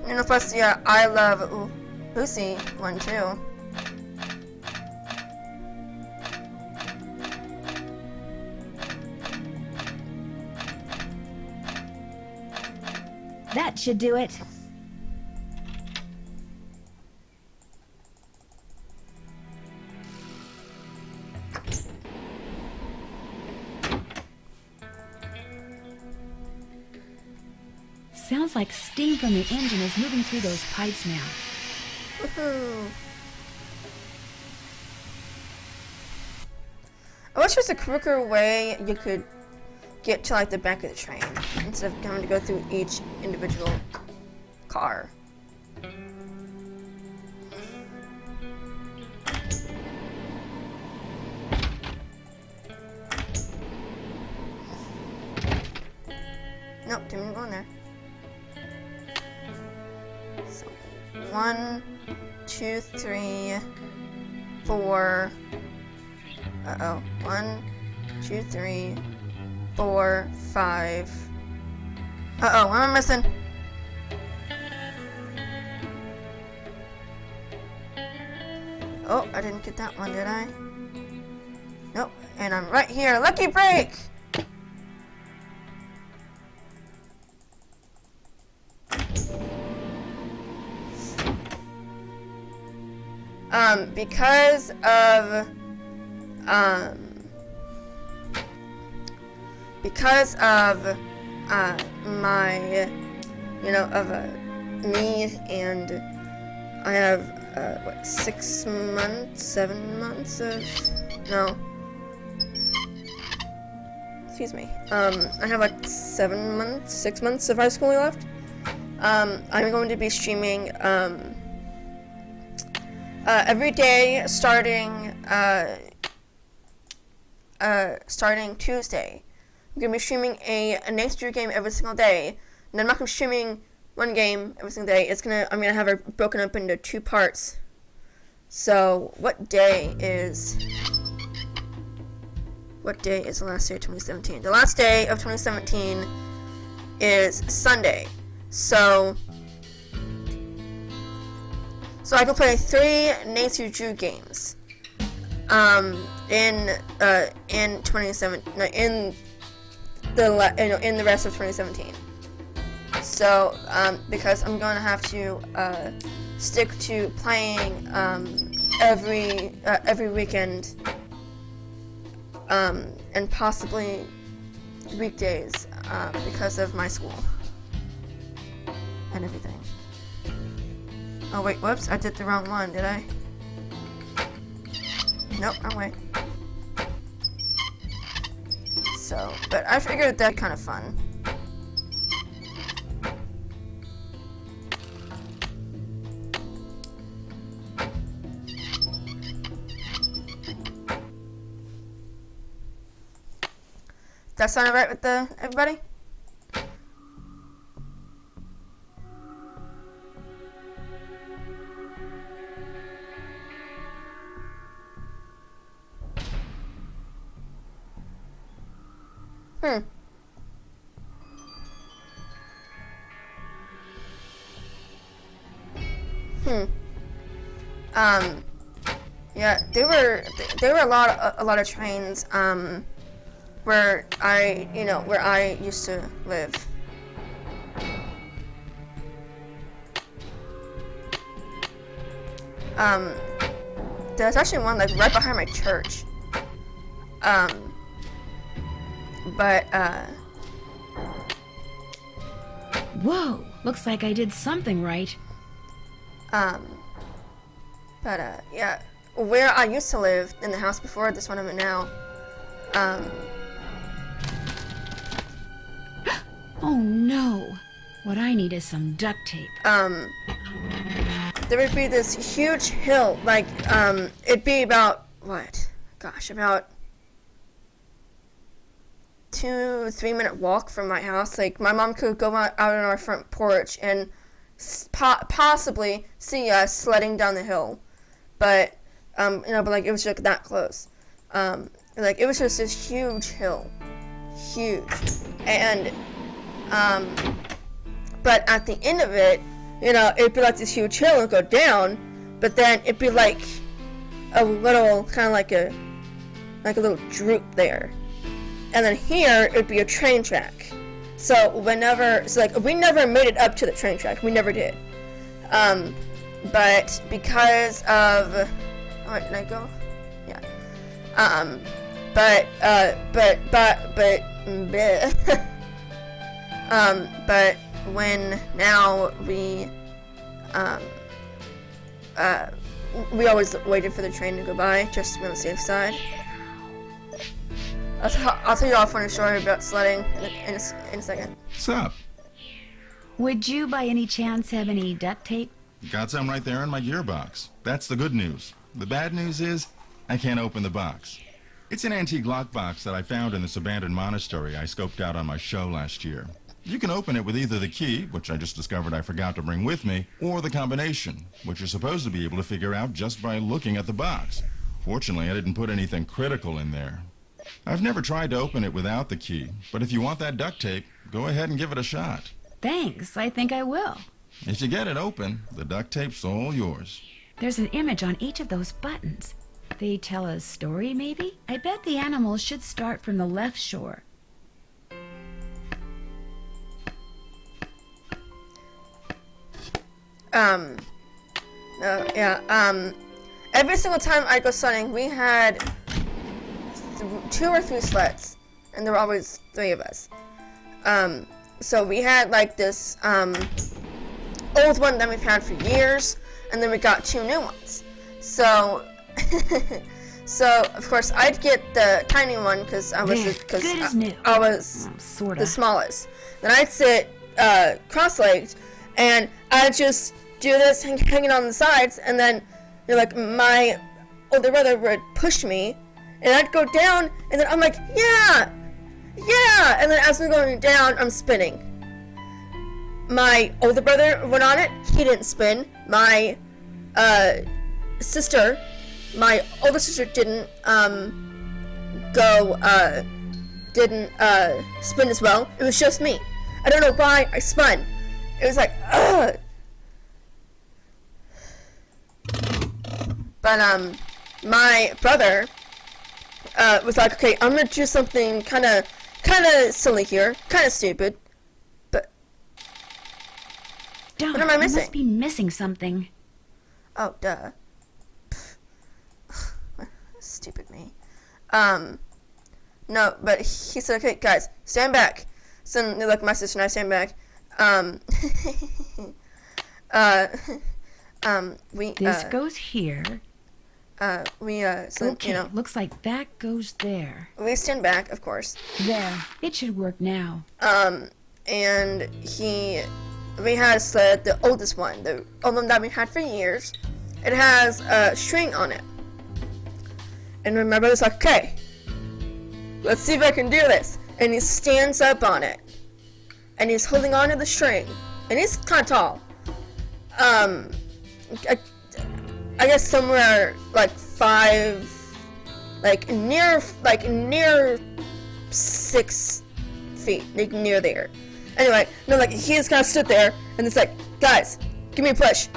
You know, plus, yeah, I love Lucy one too. That should do it. Sounds like steam from the engine is moving through those pipes now. Woohoo! I wish there was a quicker way you could get to like the back of the train instead of having to go through each individual car. Nope, didn't even go in there. So 1, 2, 3, 4. Uh-oh. 1, 2, 3, 4, 5. Uh-oh, what am I missing? Oh, I didn't get that one, did I? Nope, and I'm right here. Lucky break! Because of my, you know, of me, and I have, what, 6 months, 7 months of, no, excuse me, I have like 7 months, 6 months of high school left. I'm going to be streaming, every day starting Tuesday. I'm gonna be streaming a nature game every single day. And I'm not gonna be streaming one game every single day. I'm gonna have it broken up into 2 parts. So what day is the last day of 2017? The last day of 2017 is Sunday. So I can play 3 nature Drew games. In 2017, no, in the rest of 2017. So because I'm gonna have to stick to playing every weekend, and possibly weekdays because of my school and everything. Oh wait, whoops! I did the wrong one, did I? Nope, wrong way. So, but I figured that'd be kind of fun. That sound alright with everybody? Yeah, there were a lot of trains where I used to live. There's actually one like right behind my church. Whoa, looks like I did something right. Yeah, where I used to live in the house before this one I'm in now, Oh no. What I need is some duct tape. there would be this huge hill, like, it'd be about, about 2-3 minute walk from my house. Like, my mom could go out on our front porch and possibly see us sledding down the hill, but like, it was just that close. Like, it was just this huge hill, huge, and but at the end of it, it'd be like this huge hill and go down, but then it'd be like a little, kind of like a little droop there, and then here it'd be a train track. So we never made it up to the train track. We never did. But because of, where did I go? Yeah. But when now we always waited for the train to go by just to be on the safe side. I'll tell you all a funny story about sledding in a second. Sup? Would you by any chance have any duct tape? Got some right there in my gearbox. That's the good news. The bad news is, I can't open the box. It's an antique lockbox that I found in this abandoned monastery I scoped out on my show last year. You can open it with either the key, which I just discovered I forgot to bring with me, or the combination, which you're supposed to be able to figure out just by looking at the box. Fortunately, I didn't put anything critical in there. I've never tried to open it without the key, but if you want that duct tape, go ahead and give it a shot. Thanks, I think I will. If you get it open, the duct tape's all yours. There's an image on each of those buttons. They tell a story, maybe? I bet the animals should start from the left shore. Every single time I go sledding, we had 2 or 3 sleds, and there were always 3 of us. So we had like this old one that we've had for years, and then we got 2 new ones. So, so of course I'd get the tiny one because I was the smallest. Then I'd sit cross-legged, and I'd just do this, hanging on the sides, and then my older brother would push me, and I'd go down, and then I'm like, yeah, and then as we're going down, I'm spinning. My older brother went on it, he didn't spin. My older sister didn't spin as well. It was just me. I don't know why I spun. It was like, ugh. But my brother was like, okay, I'm gonna do something kind of silly here, kind of stupid. But Don't, what am I missing? You must be missing something. Oh, duh. Stupid me. No, but he said, okay, guys, stand back. So like my sister and I stand back. This goes here. So, looks like that goes there. We stand back, of course. There. It should work now. And we had a sled, the oldest one, the old one that we had for years. It has a string on it. And my brother's like, okay, let's see if I can do this. And he stands up on it. And he's holding on to the string. And he's kind of tall. I guess somewhere like 5, near 6 feet, like near there. Anyway, no, like he just kind of stood there, and it's like, guys, give me a push.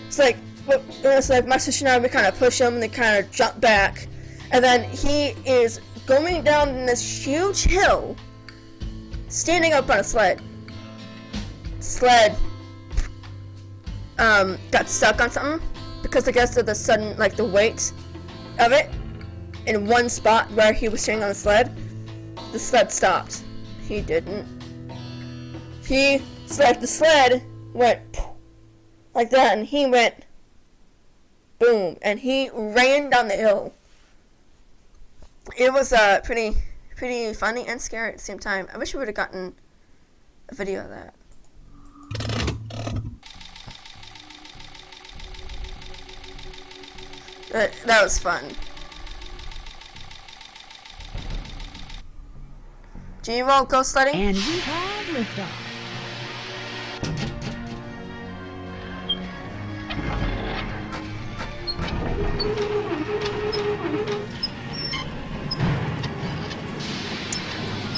It's like, well, it's like my sister and I, we kind of push him and they kind of jump back. And then he is going down this huge hill, standing up on a sled. Sled got stuck on something because I guess of the sudden, like the weight of it in one spot where he was standing on the sled stopped. He didn't. The sled went like that, and he went boom, and he ran down the hill. It was pretty funny and scary at the same time. I wish we would have gotten a video of that. That was fun. Do you all go sledding? And we have liftoff.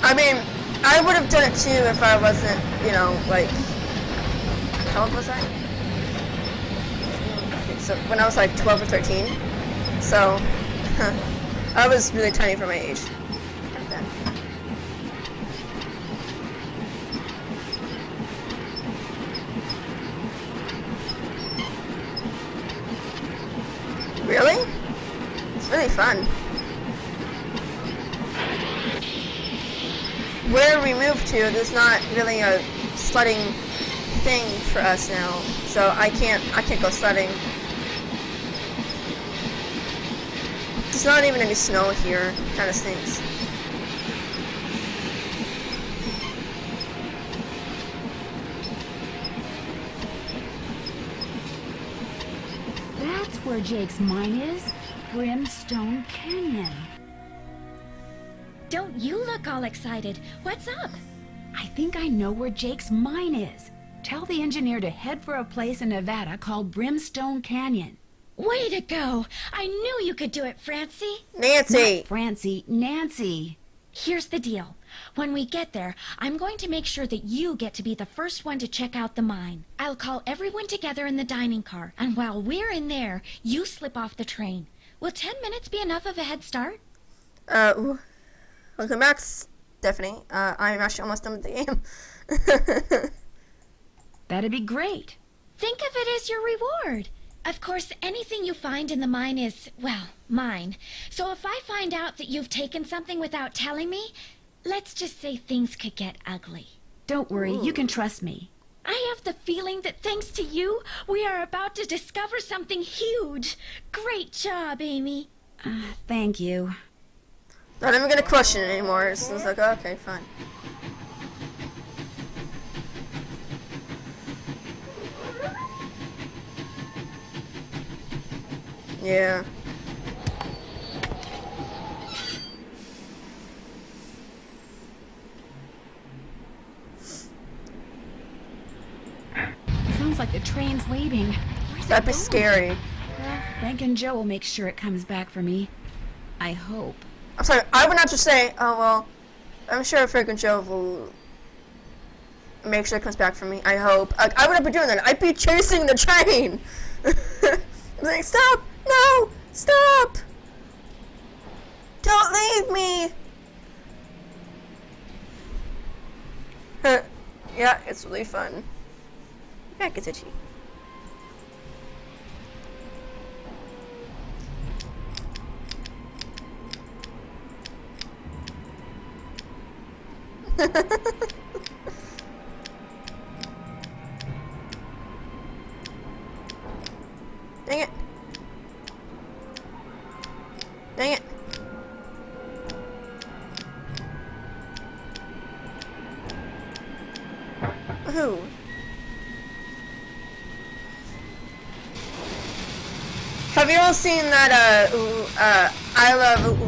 I mean, I would have done it too if I wasn't, like, how old was I? So when I was like 12 or 13. So, I was really tiny for my age back then. Really? It's really fun. Where we moved to, there's not really a sledding thing for us now, so I can't go sledding. There's not even any snow here. Kind of stinks. That's where Jake's mine is. Brimstone Canyon. Don't you look all excited. What's up? I think I know where Jake's mine is. Tell the engineer to head for a place in Nevada called Brimstone Canyon. Way to go. I knew you could do it, Francie. Nancy. Not Francie, Nancy. Here's the deal. When we get there, I'm going to make sure that you get to be the first one to check out the mine. I'll call everyone together in the dining car, and while we're in there, you slip off the train. Will 10 minutes be enough of a head start? Welcome back, Stephanie. I'm actually almost done with the game. That'd be great. Think of it as your reward. Of course, anything you find in the mine is, well, mine. So if I find out that you've taken something without telling me, let's just say things could get ugly. Don't worry, you can trust me. I have the feeling that thanks to you, we are about to discover something huge. Great job, Amy. Thank you. Not even gonna question it anymore. It's just like, okay, fine. Yeah. Sounds like the train's leaving. Where's That'd it be going? scary. Well, Frank and Joe will make sure it comes back for me. I hope. I'm sorry, I would not just say, oh well, I'm sure Frank and Joe will make sure it comes back for me. I hope. I would not be doing that. I'd be chasing the train. I'm like, stop! No! Stop! Don't leave me! Yeah, it's really fun. My back is itchy. Dang it. Dang it. Who? Have you all seen that, I Love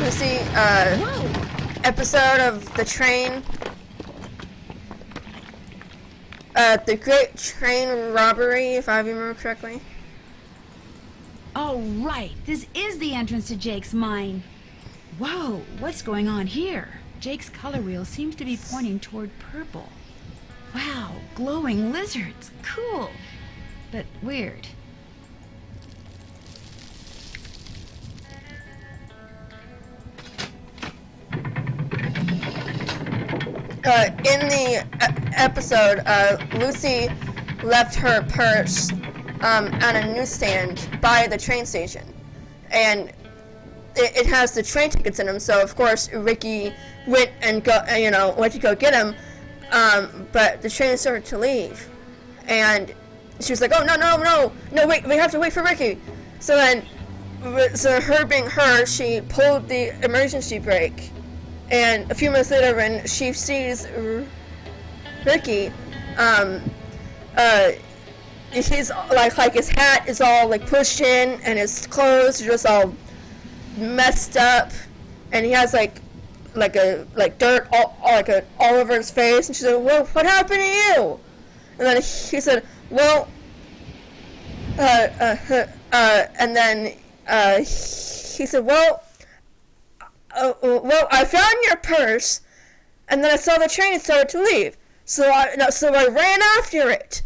Lucy, episode of The Train? The Great Train Robbery, if I remember correctly. Oh, right. This is the entrance to Jake's mine. Whoa, what's going on here? Jake's color wheel seems to be pointing toward purple. Wow, glowing lizards. Cool. but weird. In the episode, Lucy left her purse on a newsstand by the train station, and it has the train tickets in them. So of course Ricky went to go get them, but the train started to leave, and she was like, "Oh no! Wait, we have to wait for Ricky." So then, her being her, she pulled the emergency brake. And a few minutes later, when she sees Ricky, he's like his hat is all like pushed in, and his clothes are just all messed up, and he has like dirt all over his face. And she said, "Well, what happened to you?" And then he said, "Well," and then he said, "Well, I found your purse, and then I saw the train started to leave. So I ran after it.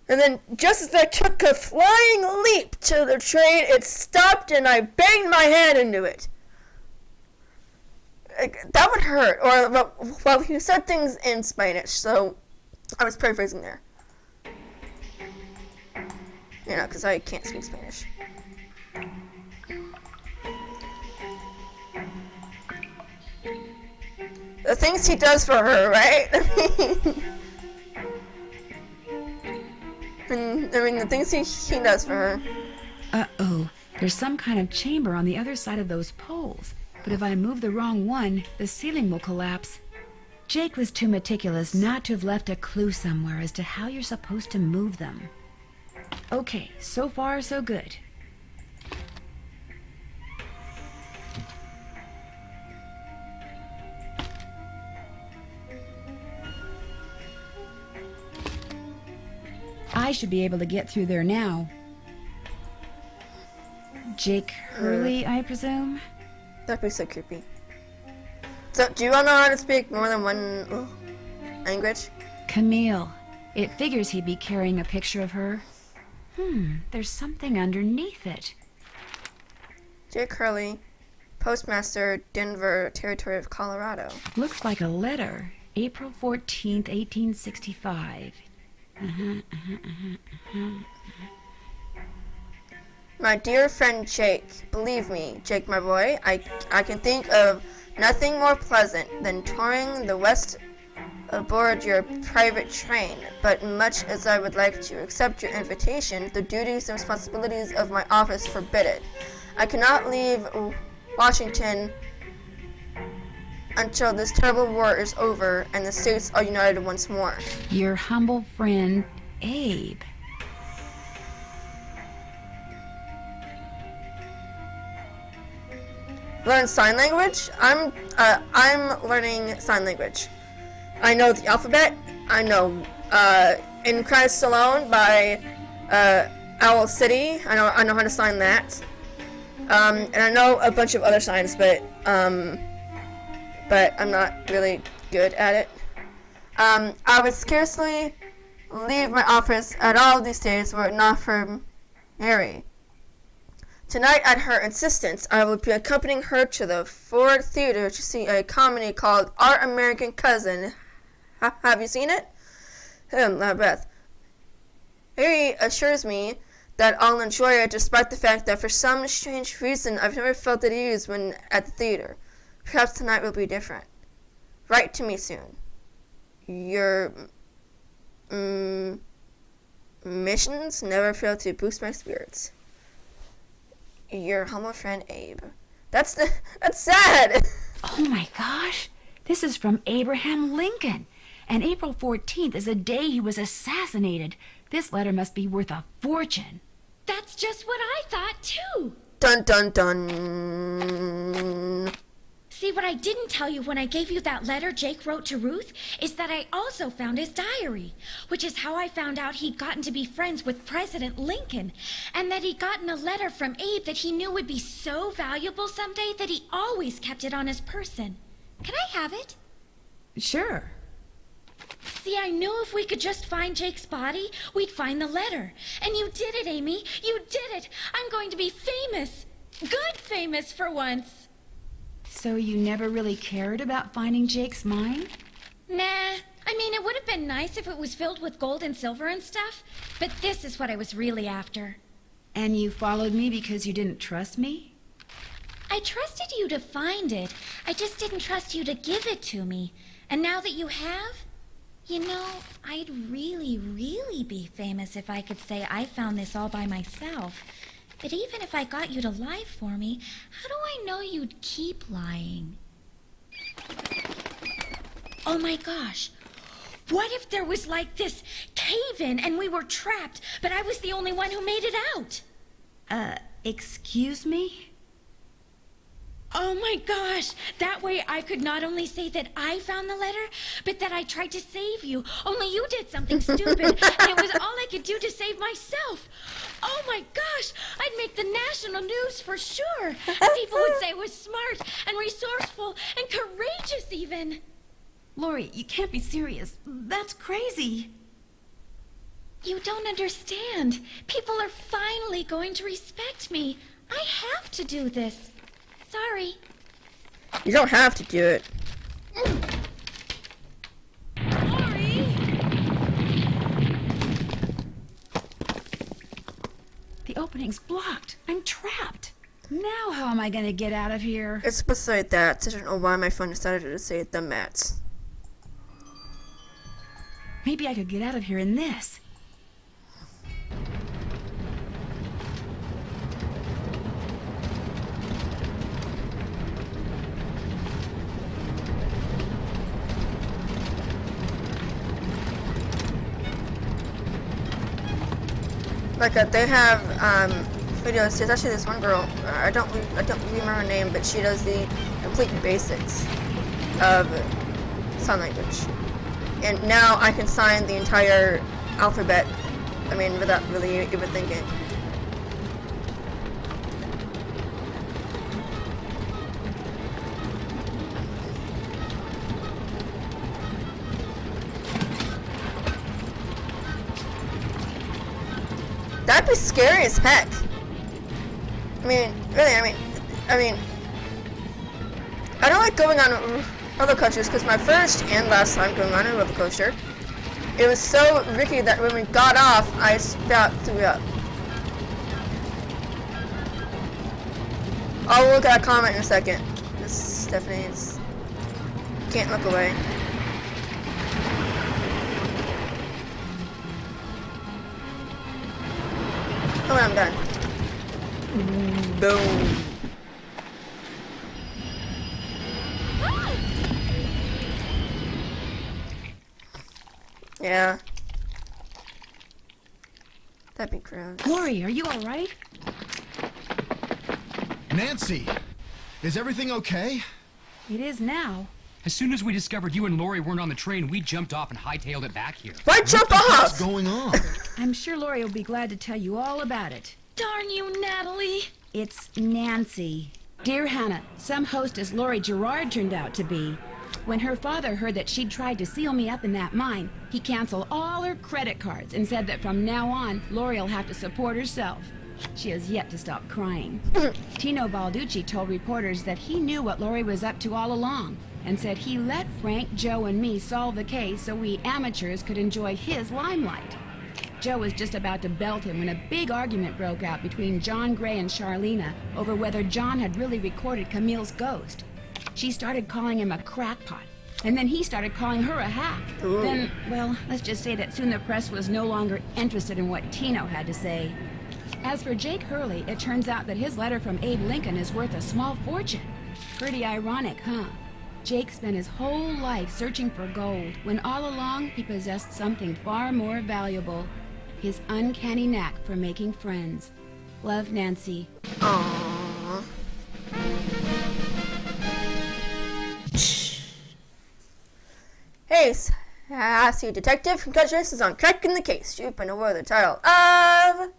And then just as I took a flying leap to the train, it stopped, and I banged my head into it." That would hurt. Or, well, he said things in Spanish, so I was paraphrasing there. Because I can't speak Spanish. The things he does for her, right? The things he does for her. Uh-oh. There's some kind of chamber on the other side of those poles. But if I move the wrong one, the ceiling will collapse. Jake was too meticulous not to have left a clue somewhere as to how you're supposed to move them. Okay, so far so good. I should be able to get through there now. Jake Hurley, I presume? That'd be so creepy. So, do you all know how to speak more than one language? Camille. It figures he'd be carrying a picture of her. There's something underneath it. Jake Hurley, Postmaster, Denver, Territory of Colorado. Looks like a letter. April 14th, 1865. My dear friend Jake, believe me, Jake my boy, I can think of nothing more pleasant than touring the West aboard your private train, but much as I would like to accept your invitation, the duties and responsibilities of my office forbid it. I cannot leave Washington until this terrible war is over and the states are united once more. Your humble friend, Abe. Learn sign language? I'm learning sign language. I know the alphabet. I know In Christ Alone by Owl City. I know how to sign that. And I know a bunch of other signs, but I'm not really good at it. I would scarcely leave my office at all these days were it not for Mary. Tonight, at her insistence, I will be accompanying her to the Ford Theater to see a comedy called Our American Cousin. Have you seen it? Beth. Mary assures me that I'll enjoy it despite the fact that for some strange reason I've never felt at ease when at the theater. Perhaps tonight will be different. Write to me soon. Your missions never fail to boost my spirits. Your humble friend Abe. That's sad. Oh my gosh. This is from Abraham Lincoln. And April 14th is the day he was assassinated. This letter must be worth a fortune. That's just what I thought, too. Dun dun dun. See, what I didn't tell you when I gave you that letter Jake wrote to Ruth is that I also found his diary, which is how I found out he'd gotten to be friends with President Lincoln, and that he'd gotten a letter from Abe that he knew would be so valuable someday that he always kept it on his person. Can I have it? Sure. See, I knew if we could just find Jake's body, we'd find the letter. And you did it, Amy. You did it. I'm going to be famous. Good famous for once. So you never really cared about finding Jake's mine? Nah. I mean, it would have been nice if it was filled with gold and silver and stuff. But this is what I was really after. And you followed me because you didn't trust me? I trusted you to find it. I just didn't trust you to give it to me. And now that you have, you know, I'd really, really be famous if I could say I found this all by myself. But even if I got you to lie for me, how do I know you'd keep lying? Oh my gosh. What if there was like this cave-in and we were trapped, but I was the only one who made it out? Excuse me? Oh my gosh! That way I could not only say that I found the letter, but that I tried to save you. Only you did something stupid, and it was all I could do to save myself. Oh my gosh! I'd make the national news for sure. People would say I was smart and resourceful and courageous even. Lori, you can't be serious. That's crazy. You don't understand. People are finally going to respect me. I have to do this. Sorry. You don't have to do it. Lori! The opening's blocked. I'm trapped. Now how am I going to get out of here? It's beside that. I don't know why my phone decided to say the mats. Maybe I could get out of here in this. Like they have videos. There's actually this one girl. I don't remember her name, but she does the complete basics of sign language. And now I can sign the entire alphabet. I mean, without really even thinking. That'd be scary as heck. I mean, really, I mean, I don't like going on roller coasters because my first and last time going on a roller coaster, it was so rickety that when we got off, I about threw up. I'll look at a comment in a second. This Stephanie can't look away. Oh, I'm done. Boom. Yeah. That'd be gross. Lori, are you all right? Nancy, is everything okay? It is now. As soon as we discovered you and Lori weren't on the train, we jumped off and hightailed it back here. Why jump off? What's going on? I'm sure Lori will be glad to tell you all about it. Darn you, Natalie. It's Nancy. Dear Hannah, some hostess Lori Gerard turned out to be. When her father heard that she'd tried to seal me up in that mine, he canceled all her credit cards and said that from now on, Lori'll have to support herself. She has yet to stop crying. Tino Balducci told reporters that he knew what Lori was up to all along and said he let Frank, Joe, and me solve the case so we amateurs could enjoy his limelight. Joe was just about to belt him when a big argument broke out between John Gray and Charlena over whether John had really recorded Camille's ghost. She started calling him a crackpot, and then he started calling her a hack. Then, well, let's just say that soon the press was no longer interested in what Tino had to say. As for Jake Hurley, it turns out that his letter from Abe Lincoln is worth a small fortune. Pretty ironic, huh? Jake spent his whole life searching for gold, when all along he possessed something far more valuable. His uncanny knack for making friends. Love, Nancy. Aww. Hey, sassy detective, congratulations on cracking the case. You've been awarded the title of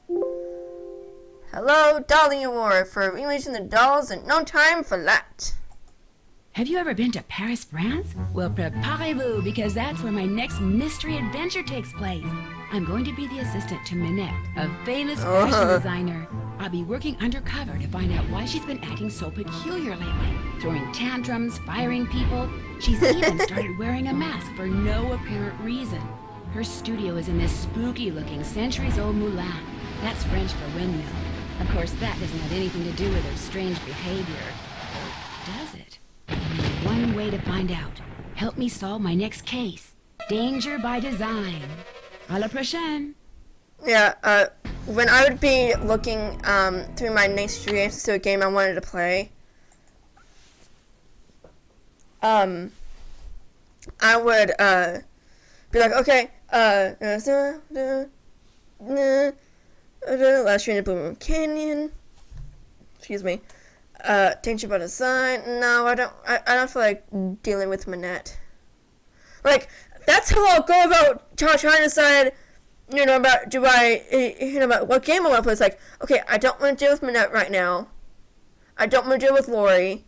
Hello Dolly Award for rearranging the dolls and no time for that. Have you ever been to Paris, France? Well, preparez-vous, because that's where my next mystery adventure takes place. I'm going to be the assistant to Minette, a famous fashion designer. I'll be working undercover to find out why she's been acting so peculiar lately, throwing tantrums, firing people. She's even started wearing a mask for no apparent reason. Her studio is in this spooky-looking centuries-old moulin. That's French for windmill. Of course, that doesn't have anything to do with her strange behavior. Or does it? Only one way to find out. Help me solve my next case. Danger by design. À la prochaine. Yeah, when I would be looking through my next dreams to a game I wanted to play, I would be like, okay, last year in the Blue Moon Canyon. Excuse me. Danger by design. No, I don't feel like dealing with Minette. Like, that's how I'll go about trying to decide, about about what game I want to play. It's like, okay, I don't want to deal with Minette right now. I don't want to deal with Lori.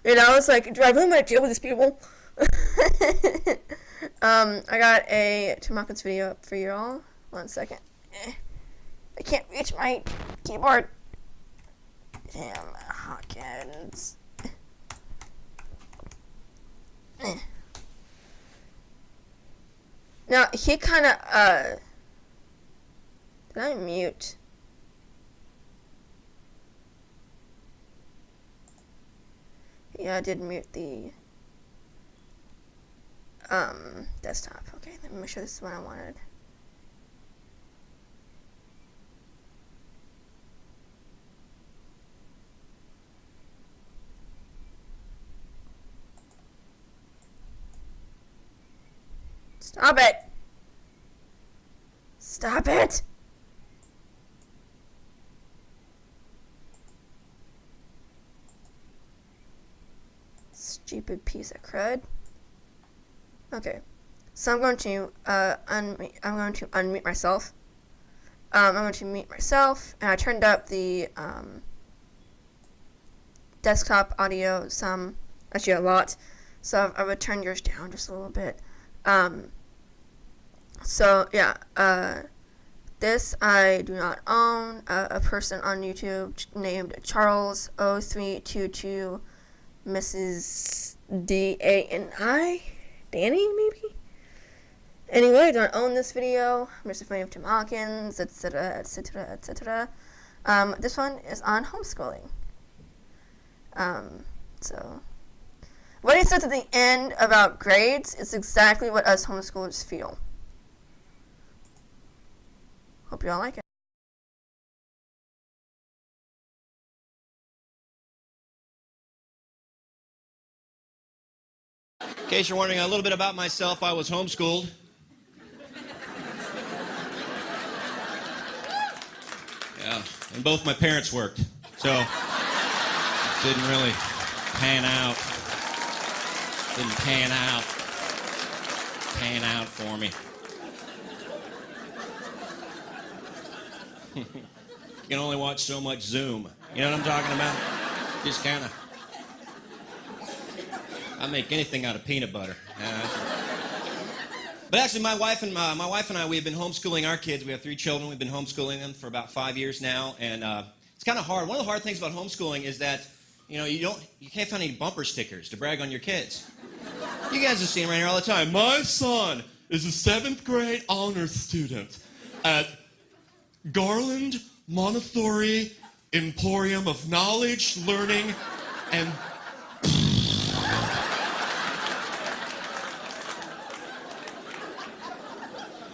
It's like, do I really want to deal with these people? I got a Tim Hawkins video up for you all. 1 second. I can't reach my keyboard. Tim Hawkins. Now, he kind of, did I mute? Yeah, I did mute the, desktop. Okay, let me make sure this is what I wanted. Stop it! Stop it! Stupid piece of crud. Okay, so I'm going to unmute myself. I'm going to mute myself, and I turned up the desktop audio some, actually a lot. So I would turn yours down just a little bit. So yeah, this I do not own. A person on YouTube named Charles0322 Mrs. DANI, Danny maybe. Anyway, I don't own this video. I'm just a fan of Tim Hawkins, etc., etc., etc. This one is on homeschooling. So what he says at the end about grades is exactly what us homeschoolers feel. Hope you all like it. In case you're wondering a little bit about myself, I was homeschooled. Yeah, and both my parents worked, so it didn't really pan out. Didn't pan out for me. You can only watch so much Zoom. You know what I'm talking about? Just kind of. I make anything out of peanut butter. But actually, my wife and I, we've been homeschooling our kids. We have 3 children. We've been homeschooling them for about 5 years now, and it's kind of hard. One of the hard things about homeschooling is that you can't find any bumper stickers to brag on your kids. You guys have seen them right here all the time. My son is a 7th grade honors student at Garland Montessori Emporium of Knowledge, Learning, and...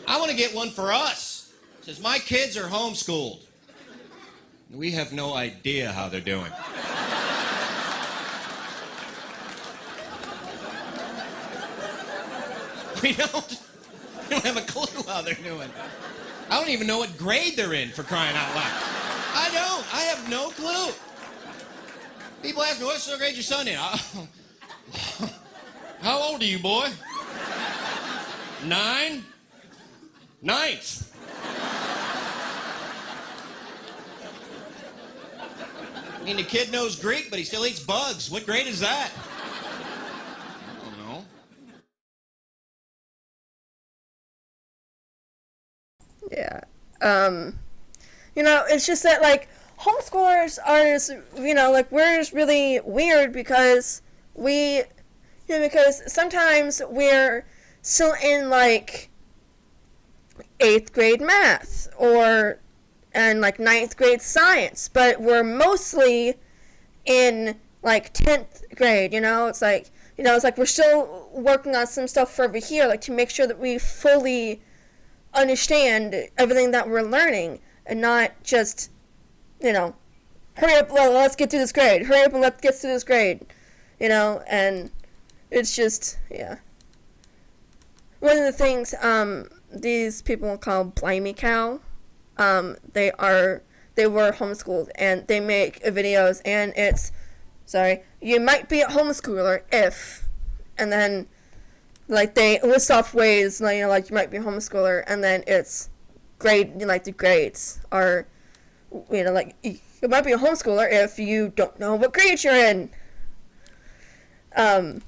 I want to get one for us. It says, my kids are homeschooled. We have no idea how they're doing. We don't have a clue how they're doing. I don't even know what grade they're in, for crying out loud. I don't. I have no clue. People ask me, what grade your son in? How old are you, boy? 9? 9th. I mean, the kid knows Greek, but he still eats bugs. What grade is that? It's just that, like, homeschoolers are just, like, we're just really weird because because sometimes we're still in, like, 8th grade math and like 9th grade science, but we're mostly in, like, 10th grade, it's like, we're still working on some stuff over here, like, to make sure that we fully understand everything that we're learning, and not just, hurry up, let's get through this grade, hurry up and let's get through this grade, and it's just, yeah. One of the things, these people call Blimey Cow, they were homeschooled, and they make videos, and it's, you might be a homeschooler if, and then, like, they list off ways, like, you might be a homeschooler, and then it's grade, like, the grades are, like, you might be a homeschooler if you don't know what grade you're in. And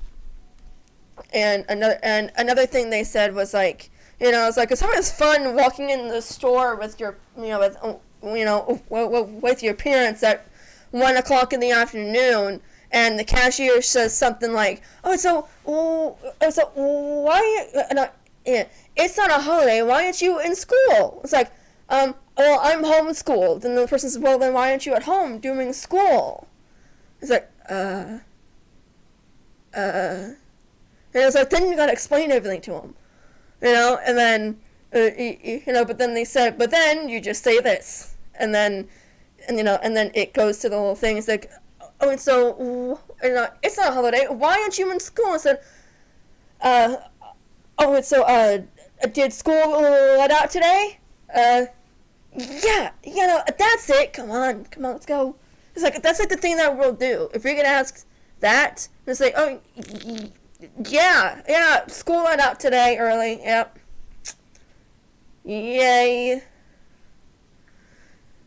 another thing they said was, like, it's like, it's always fun walking in the store with your, with your parents at 1 o'clock in the afternoon, and the cashier says something like, so why, it's not a holiday, why aren't you in school? It's like, well, I'm homeschooled. And the person says, well, then why aren't you at home doing school? It's like, and it's like, then you gotta explain everything to them, and then, but then they said, but then you just say this, and then it goes to the whole thing. It's like, it's not a holiday, why aren't you in school? I said, did school let out today? Yeah, that's it, come on, let's go. It's like, that's like the thing that we'll do. If you're gonna ask that, it's like, yeah, school let out today early, yep. Yay.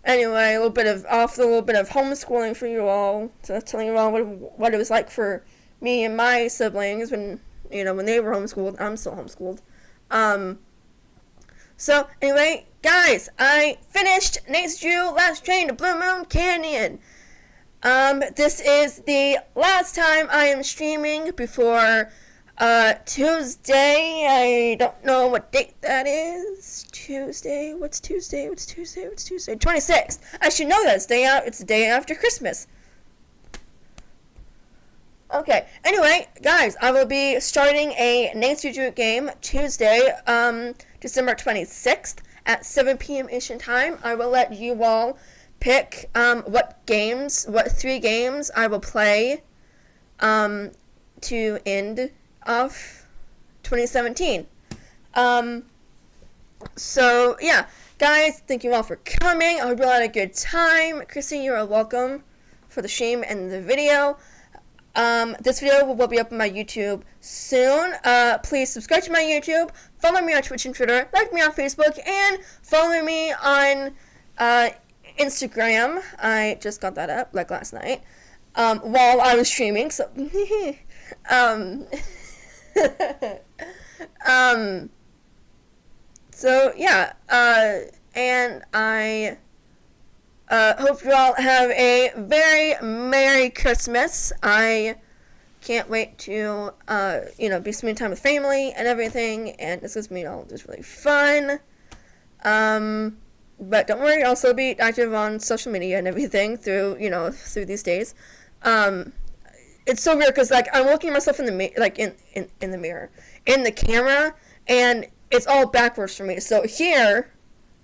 Anyway, a little bit of homeschooling for you all, so telling you all what it was like for me and my siblings when they were homeschooled. I'm still homeschooled. So anyway, guys, I finished Nate's Drew Last Train to Blue Moon Canyon. This is the last time I am streaming before Tuesday. I don't know what date that is. Tuesday. What's Tuesday? 26th. I should know that. It's the day after Christmas. Okay. Anyway, guys, I will be starting a Nate's Drew game Tuesday, December 26th at 7 p.m. Eastern Time. I will let you all pick what 3 games I will play to end off 2017. So yeah, guys, thank you all for coming. I hope you all had a good time. Chrissy, you are welcome for the stream and the video. This video will be up on my YouTube soon. Please subscribe to my YouTube, follow me on Twitch and Twitter, like me on Facebook, and follow me on Instagram. I just got that up like last night while I was streaming, so so yeah, and I hope you all have a very Merry Christmas. I can't wait to be spending time with family and everything, and this is just really fun. But don't worry, I'll also be active on social media and everything through these days. It's so weird because, like, I'm looking at myself in the in the mirror, in the camera, and it's all backwards for me. So here,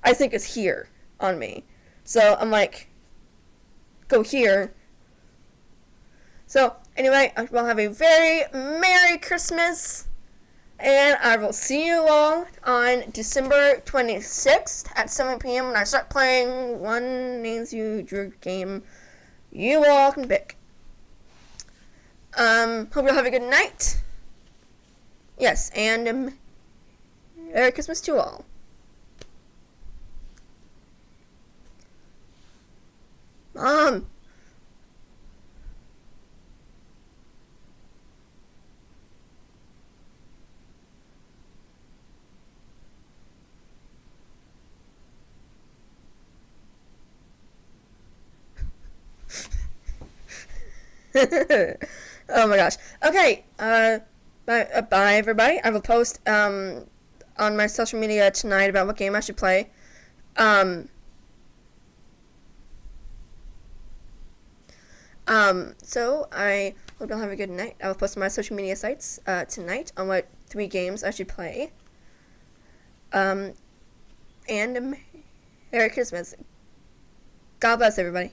I think it's here on me. So I'm like, go here. So anyway, I will have a very Merry Christmas. And I will see you all on December 26th at 7 p.m. when I start playing one Names You Drew game you all can pick. Hope you'll have a good night. Yes, and Merry Christmas to all. Mom! Oh my gosh. Okay. Bye everybody. I will post on my social media tonight about what game I should play. So I hope you'll have a good night. I will post on my social media sites tonight on what 3 games I should play. And Merry Christmas. God bless everybody.